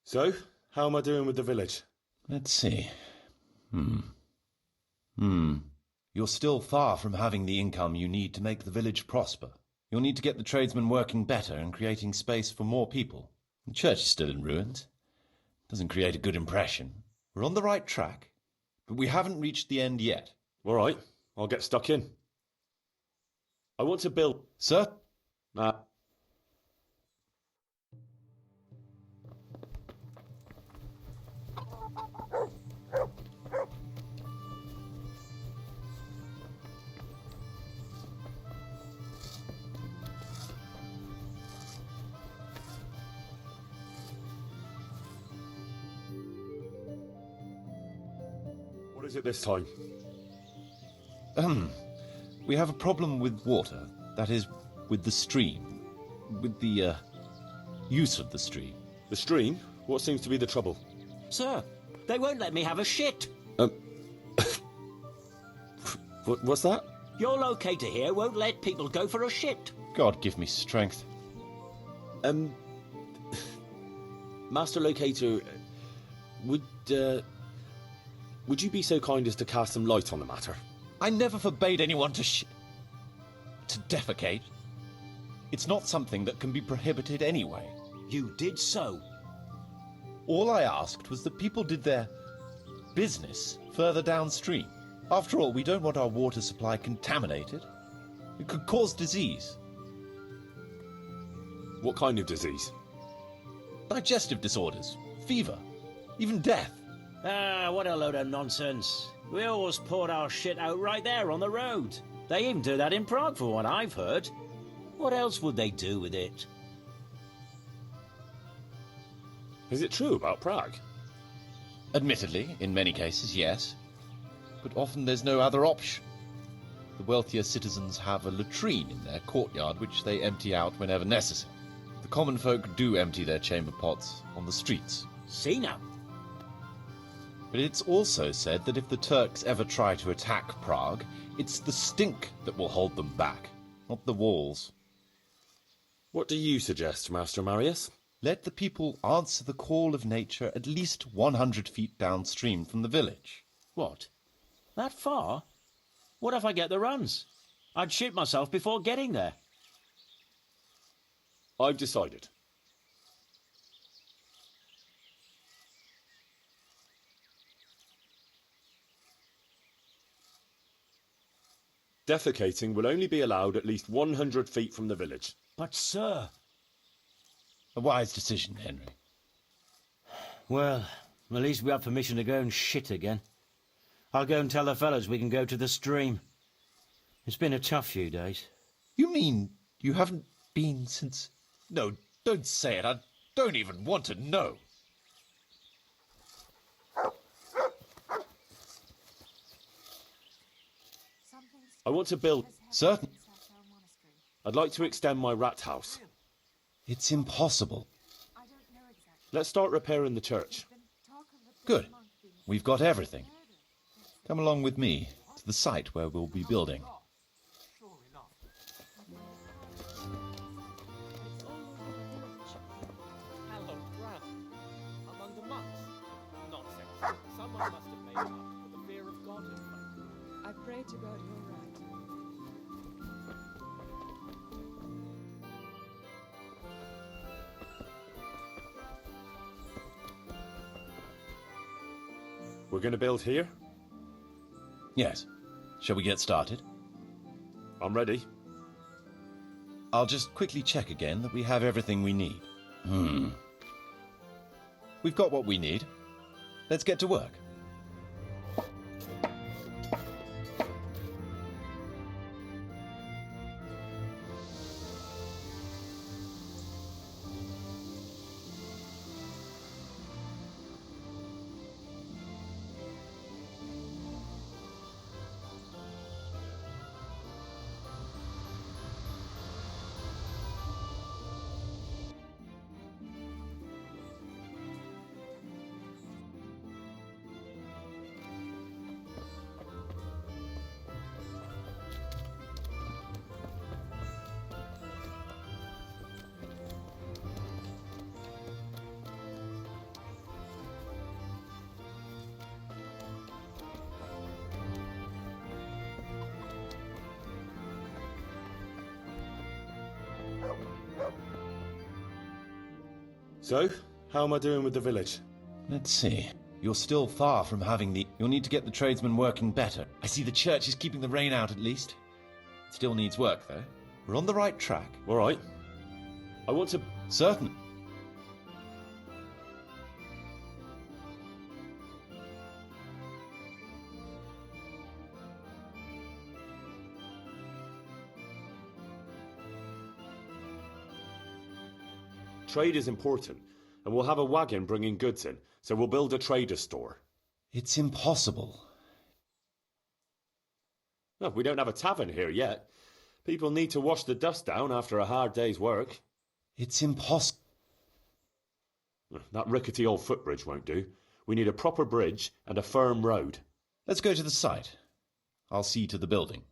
S3: So, how am I doing with the village?
S2: Let's see. You're still far from having the income you need to make the village prosper. You'll need to get the tradesmen working better and creating space for more people. The church is still in ruins. Doesn't create a good impression. We're on the right track, but we haven't reached the end yet.
S3: All right, I'll get stuck in. I want to build...
S2: Sir?
S3: What is it this time?
S2: We have a problem with water. That is, with the stream. With the, use of the stream.
S3: The stream? What seems to be the trouble?
S13: Sir, they won't let me have a shit.
S3: What's that?
S13: Your locator here won't let people go for a shit.
S2: God give me strength.
S3: Master Locator, would you be so kind as to cast some light on the matter?
S2: I never forbade anyone to defecate. It's not something that can be prohibited anyway.
S13: You did so.
S2: All I asked was that people did their business further downstream. After all, we don't want our water supply contaminated. It could cause disease.
S3: What kind of disease?
S2: Digestive disorders, fever, even death.
S13: Ah, what a load of nonsense. We always poured our shit out right there on the road. They even do that in Prague, for what I've heard. What else would they do with it?
S3: Is it true about Prague?
S2: Admittedly, in many cases, yes. But often there's no other option. The wealthier citizens have a latrine in their courtyard which they empty out whenever necessary. The common folk do empty their chamber pots on the streets.
S13: See now.
S2: But it's also said that if the Turks ever try to attack Prague, it's the stink that will hold them back, not the walls.
S3: What do you suggest, Master Marius?
S2: Let the people answer the call of nature at least 100 feet downstream from the village.
S13: What? That far? What if I get the runs? I'd shit myself before getting there.
S3: I've decided. Defecating will only be allowed at least 100 feet from the village.
S13: But, sir...
S2: A wise decision, Henry.
S13: Well, at least we have permission to go and shit again. I'll go and tell the fellas we can go to the stream. It's been a tough few days.
S2: You mean you haven't been since... No, don't say it. I don't even want to know.
S3: I want to build...
S2: Certain.
S3: I'd like to extend my rat house.
S2: It's impossible.
S3: Let's start repairing the church.
S2: Good. We've got everything. Come along with me to the site where we'll be building.
S11: Hallowed ground. Among the monks. Nonsense. Someone must have made it up with the fear of God in front.
S14: I pray to God you're right.
S3: We're going to build here?
S2: Yes. Shall we get started?
S3: I'm ready.
S2: I'll just quickly check again that we have everything we need. We've got what we need. Let's get to work.
S3: So, how am I doing with the village?
S2: Let's see. You're still far from having the... You'll need to get the tradesmen working better. I see the church is keeping the rain out at least. Still needs work, though. We're on the right track.
S3: All right. I want to...
S2: Certain.
S3: Trade is important, and we'll have a wagon bringing goods in, so we'll build a trader's store.
S2: It's impossible.
S3: No, we don't have a tavern here yet. People need to wash the dust down after a hard day's work.
S2: It's impossible.
S3: That rickety old footbridge won't do. We need a proper bridge and a firm road.
S2: Let's go to the site. I'll see to the building.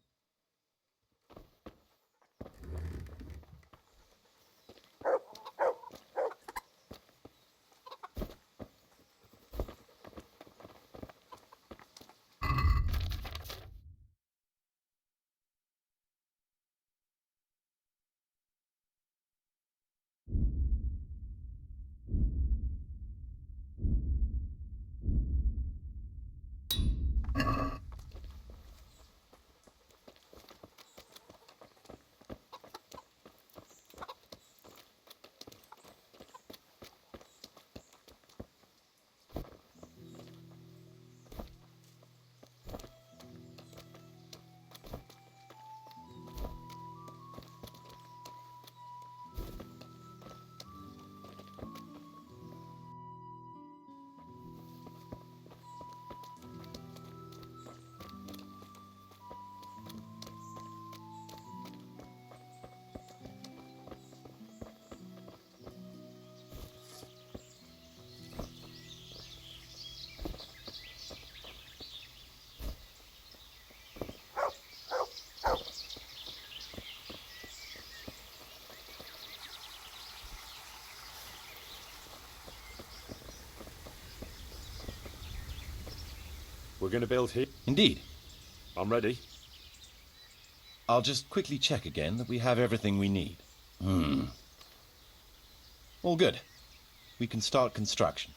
S3: We're going to build here?
S2: Indeed.
S3: I'm ready.
S2: I'll just quickly check again that we have everything we need. All good. We can start construction.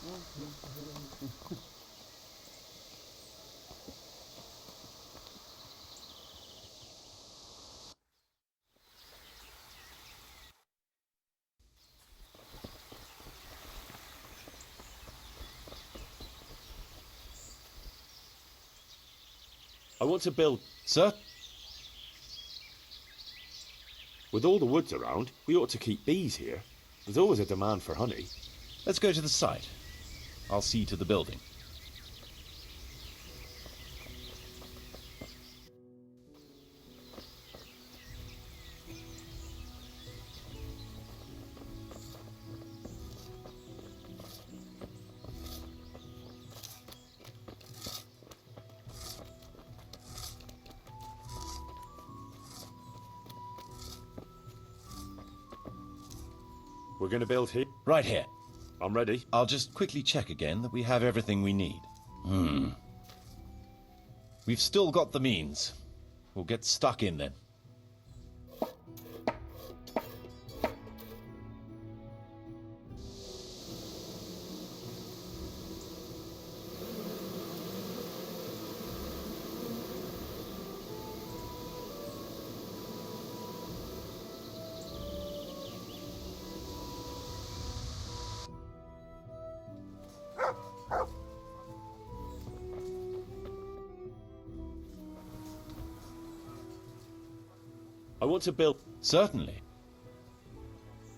S3: I want to build...
S2: Sir?
S3: With all the woods around, we ought to keep bees here. There's always a demand for honey.
S2: Let's go to the site. I'll see to the building.
S3: We're going to build here?
S2: Right here.
S3: I'm ready.
S2: I'll just quickly check again that we have everything we need. We've still got the means. We'll get stuck in then.
S3: I want to build...
S2: Certainly.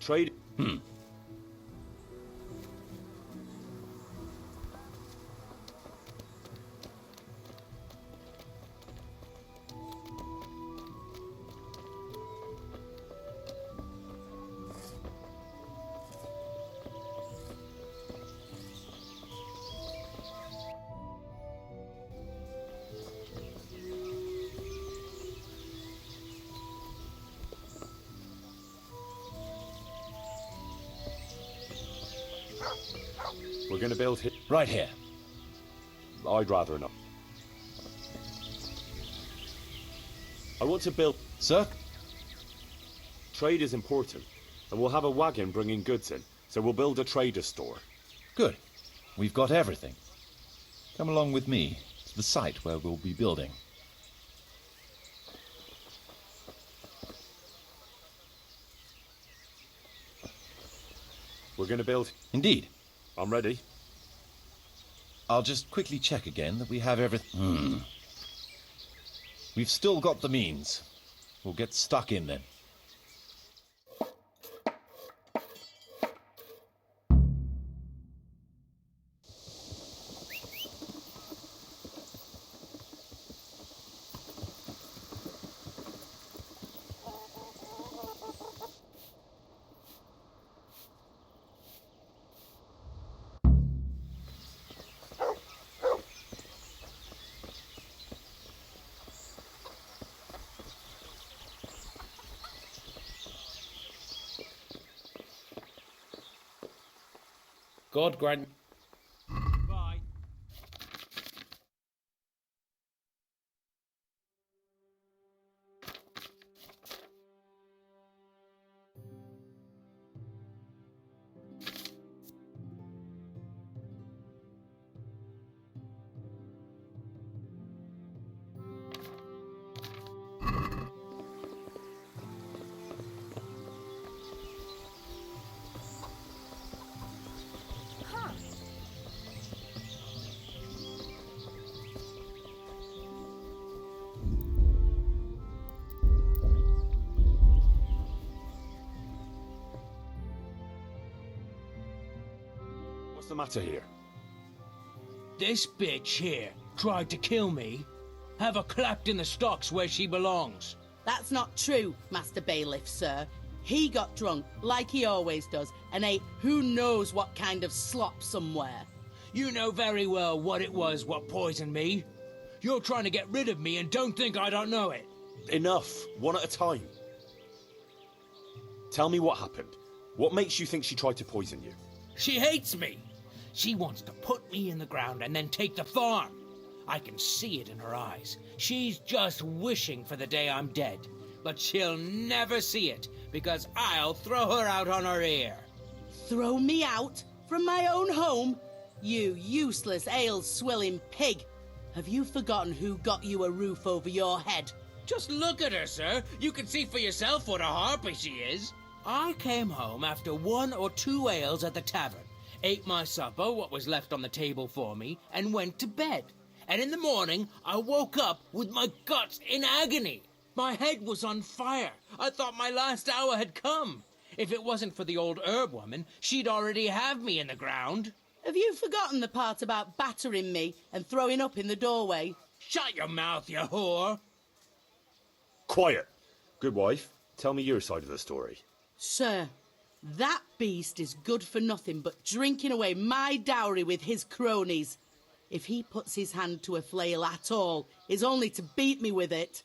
S3: Trade... We're going to build here?
S2: Right here.
S3: I'd rather not. I want to build...
S2: Sir?
S3: Trade is important, and we'll have a wagon bringing goods in, so we'll build a trader's store.
S2: Good. We've got everything. Come along with me to the site where we'll be building.
S3: We're going to build...
S2: Indeed.
S3: I'm ready.
S2: I'll just quickly check again that we have everything. We've still got the means. We'll get stuck in then.
S11: God grant... Bye.
S3: What's the matter here?
S13: This bitch here tried to kill me. Have her clapped in the stocks where she belongs.
S7: That's not true, Master Bailiff, sir. He got drunk, like he always does, and ate who knows what kind of slop somewhere.
S13: You know very well what it was what poisoned me. You're trying to get rid of me and don't think I don't know it.
S3: Enough. One at a time. Tell me what happened. What makes you think she tried to poison you?
S13: She hates me. She wants to put me in the ground and then take the farm. I can see it in her eyes. She's just wishing for the day I'm dead. But she'll never see it, because I'll throw her out on her ear.
S7: Throw me out? From my own home? You useless ale-swilling pig! Have you forgotten who got you a roof over your head?
S13: Just look at her, sir. You can see for yourself what a harpy she is. I came home after 1 or 2 ales at the tavern, ate my supper, what was left on the table for me, and went to bed. And in the morning, I woke up with my guts in agony. My head was on fire. I thought my last hour had come. If it wasn't for the old herb woman, she'd already have me in the ground.
S7: Have you forgotten the part about battering me and throwing up in the doorway?
S13: Shut your mouth, you whore!
S3: Quiet! Good wife, tell me your side of the story.
S7: Sir, that beast is good for nothing but drinking away my dowry with his cronies. If he puts his hand to a flail at all, it's only to beat me with it.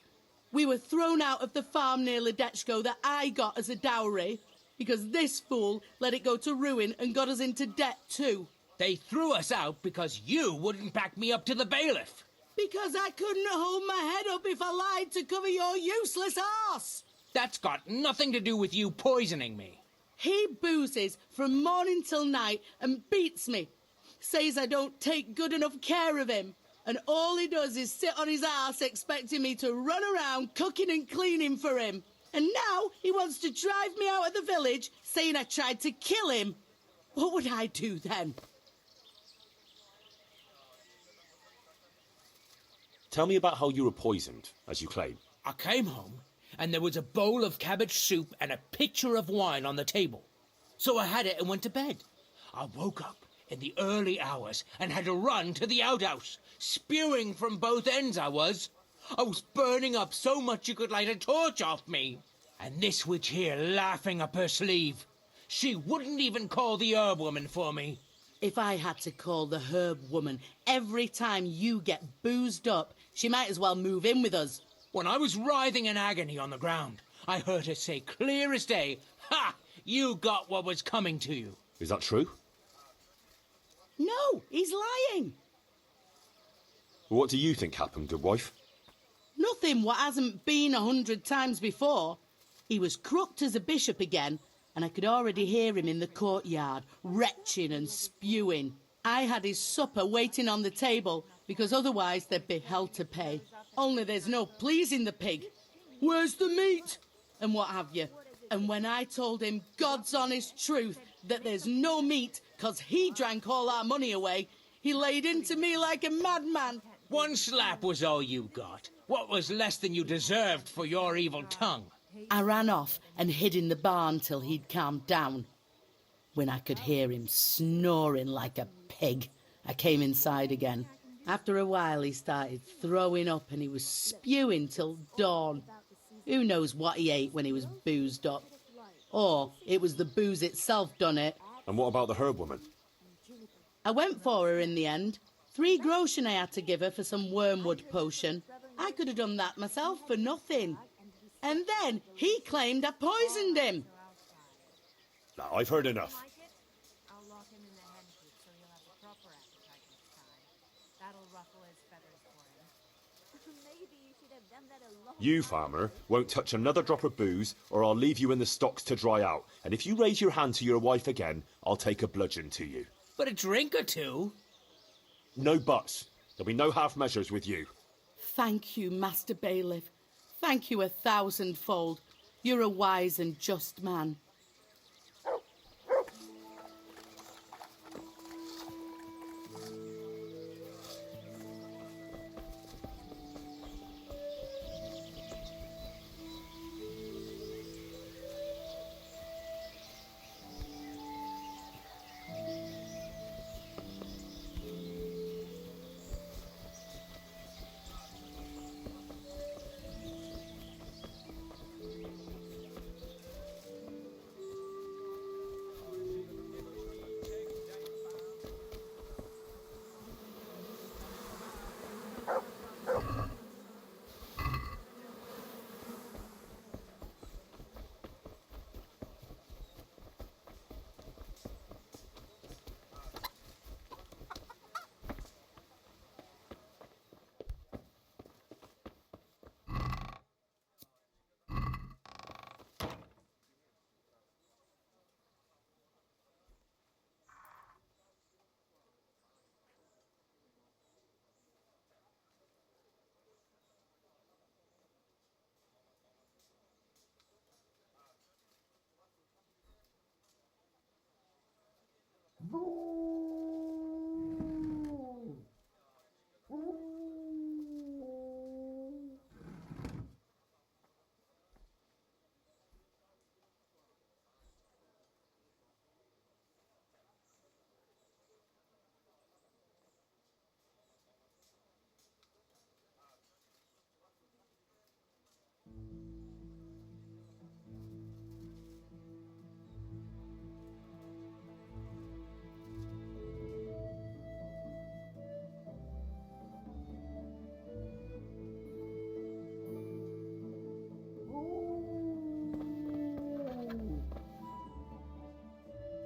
S7: We were thrown out of the farm near Ledechko that I got as a dowry, because this fool let it go to ruin and got us into debt too.
S13: They threw us out because you wouldn't back me up to the bailiff.
S7: Because I couldn't hold my head up if I lied to cover your useless arse.
S13: That's got nothing to do with you poisoning me.
S7: He boozes from morning till night and beats me. Says I don't take good enough care of him. And all he does is sit on his arse expecting me to run around cooking and cleaning for him. And now he wants to drive me out of the village, saying I tried to kill him. What would I do then?
S3: Tell me about how you were poisoned, as you claim.
S13: I came home, and there was a bowl of cabbage soup and a pitcher of wine on the table. So I had it and went to bed. I woke up in the early hours and had to run to the outhouse. Spewing from both ends I was. I was burning up so much you could light a torch off me. And this witch here laughing up her sleeve. She wouldn't even call the herb woman for me.
S7: If I had to call the herb woman every time you get boozed up, she might as well move in with us.
S13: When I was writhing in agony on the ground, I heard her say clear as day, "Ha! You got what was coming to you."
S3: Is that true?
S7: No, he's lying.
S3: What do you think happened, good wife?
S7: Nothing what hasn't been 100 times before. He was crooked as a bishop again, and I could already hear him in the courtyard, retching and spewing. I had his supper waiting on the table, because otherwise there'd be hell to pay. Only there's no pleasing the pig. Where's the meat? And what have you. And when I told him God's honest truth, that there's no meat, 'cause he drank all our money away, he laid into me like a madman.
S13: 1 slap was all you got. What was less than you deserved for your evil tongue?
S7: I ran off and hid in the barn till he'd calmed down. When I could hear him snoring like a pig, I came inside again. After a while he started throwing up and he was spewing till dawn. Who knows what he ate when he was boozed up? Or it was the booze itself done it.
S3: And what about the herb woman?
S7: I went for her in the end. 3 groschen I had to give her for some wormwood potion. I could have done that myself for nothing. And then he claimed I poisoned him.
S3: Now, I've heard enough.
S14: I'll lock him in the hen coop so he'll have a proper appetite next time. That'll ruffle his feathers for him.
S10: Maybe you should have done that a long
S3: You, farmer, won't touch another drop of booze, or I'll leave you in the stocks to dry out. And if you raise your hand to your wife again, I'll take a bludgeon to you.
S13: But a drink or two?
S3: No buts. There'll be no half measures with you.
S7: Thank you, Master Bailiff. Thank you 1,000-fold. You're a wise and just man.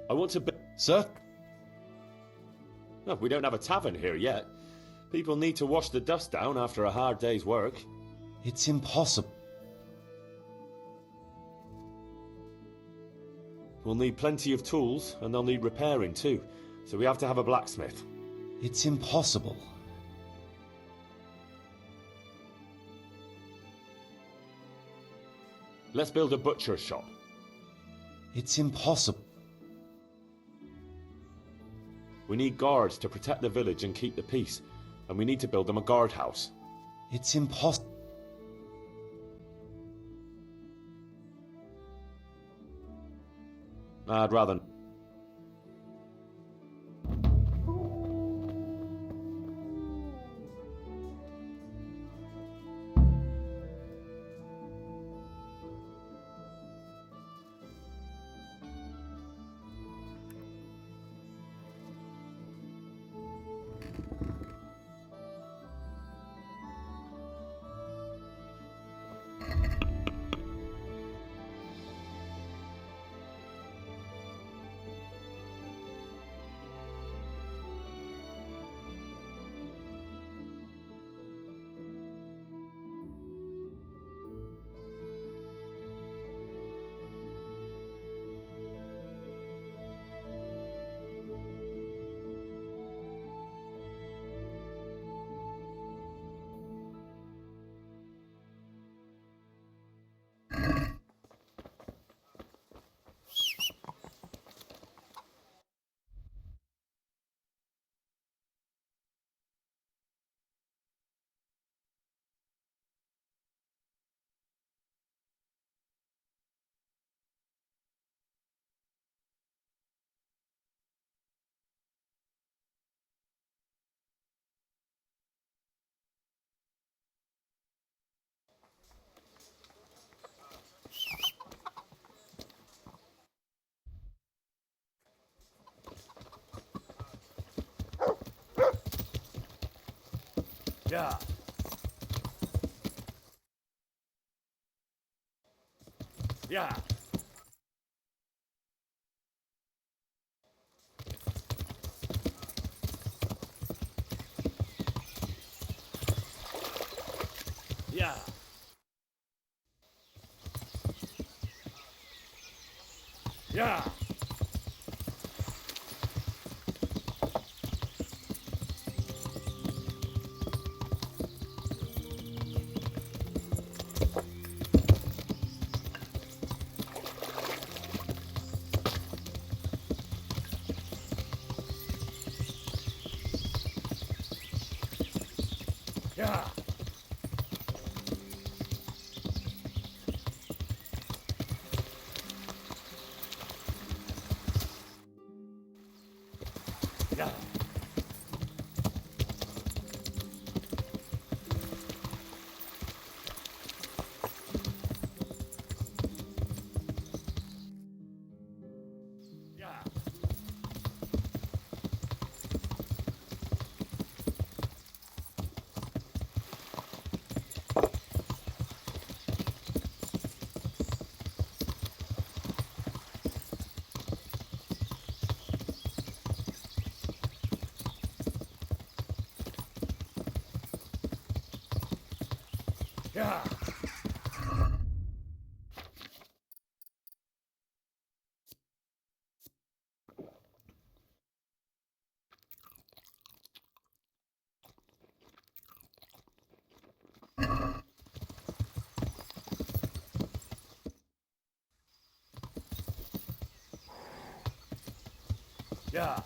S3: I want to...
S2: Sir?
S3: No, we don't have a tavern here yet. People need to wash the dust down after a hard day's work.
S2: It's impossible.
S3: We'll need plenty of tools, and they'll need repairing too. So we have to have a blacksmith.
S2: It's impossible.
S3: Let's build a butcher's shop.
S2: It's impossible.
S3: We need guards to protect the village and keep the peace. And we need to build them a guardhouse.
S2: It's impossible.
S3: I'd rather...
S5: Yeah. Yeah. Yeah. Yeah. Yeah. Yeah. Yeah. Yeah. Yeah.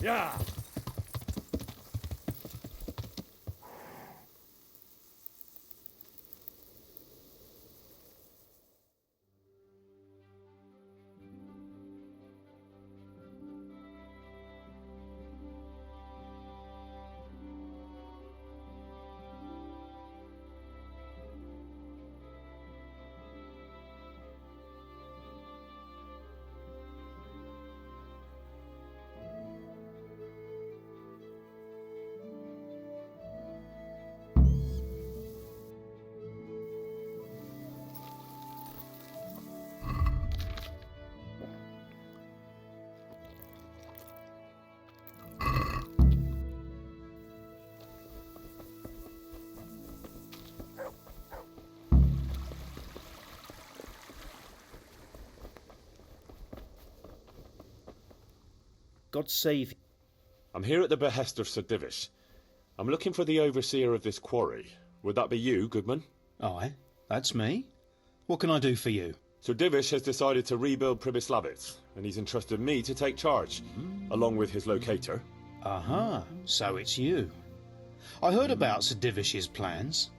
S5: Yeah.
S15: God save you.
S3: I'm here at the behest of Sir Divish. I'm looking for the overseer of this quarry. Would that be you, Goodman?
S15: Aye, that's me. What can I do for you?
S3: Sir Divish has decided to rebuild Przybysławice, and he's entrusted me to take charge, along with his locator.
S15: Aha, so it's you. I heard about Sir Divish's plans.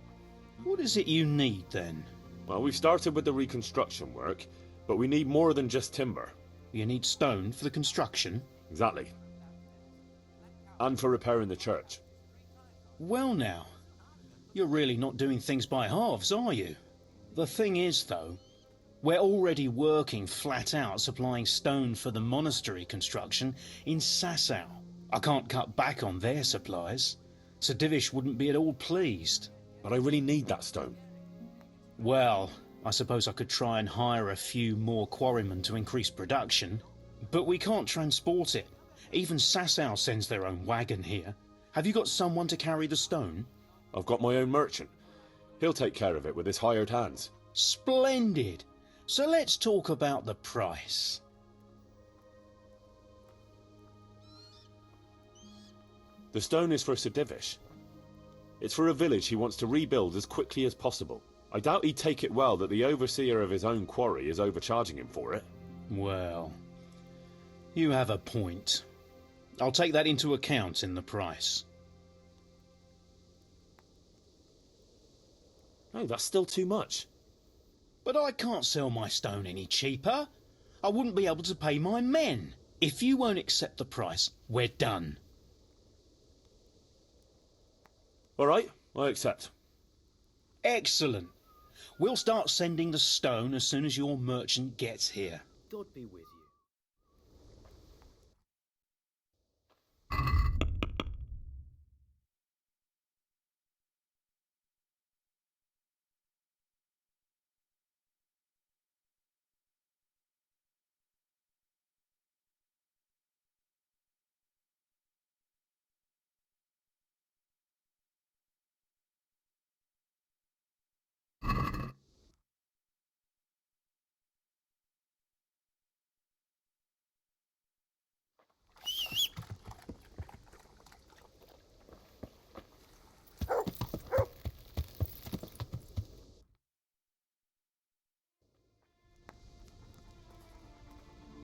S15: What is it you need, then?
S3: Well, we've started with the reconstruction work, but we need more than just timber.
S15: You need stone for the construction?
S3: Exactly. And for repairing the church.
S15: Well now, you're really not doing things by halves, are you? The thing is, though, we're already working flat out supplying stone for the monastery construction in Sasau. I can't cut back on their supplies. Sir Divish wouldn't be at all pleased.
S3: But I really need that stone.
S15: Well, I suppose I could try and hire a few more quarrymen to increase production. But we can't transport it. Even Sasau sends their own wagon here. Have you got someone to carry the stone?
S3: I've got my own merchant. He'll take care of it with his hired hands.
S15: Splendid! So let's talk about the price.
S3: The stone is for Sir Divish. It's for a village he wants to rebuild as quickly as possible. I doubt he'd take it well that the overseer of his own quarry is overcharging him for it.
S15: Well, you have a point. I'll take that into account in the price.
S3: No, that's still too much.
S15: But I can't sell my stone any cheaper. I wouldn't be able to pay my men. If you won't accept the price, we're done.
S3: All right, I accept.
S15: Excellent. We'll start sending the stone as soon as your merchant gets here.
S11: God be with you.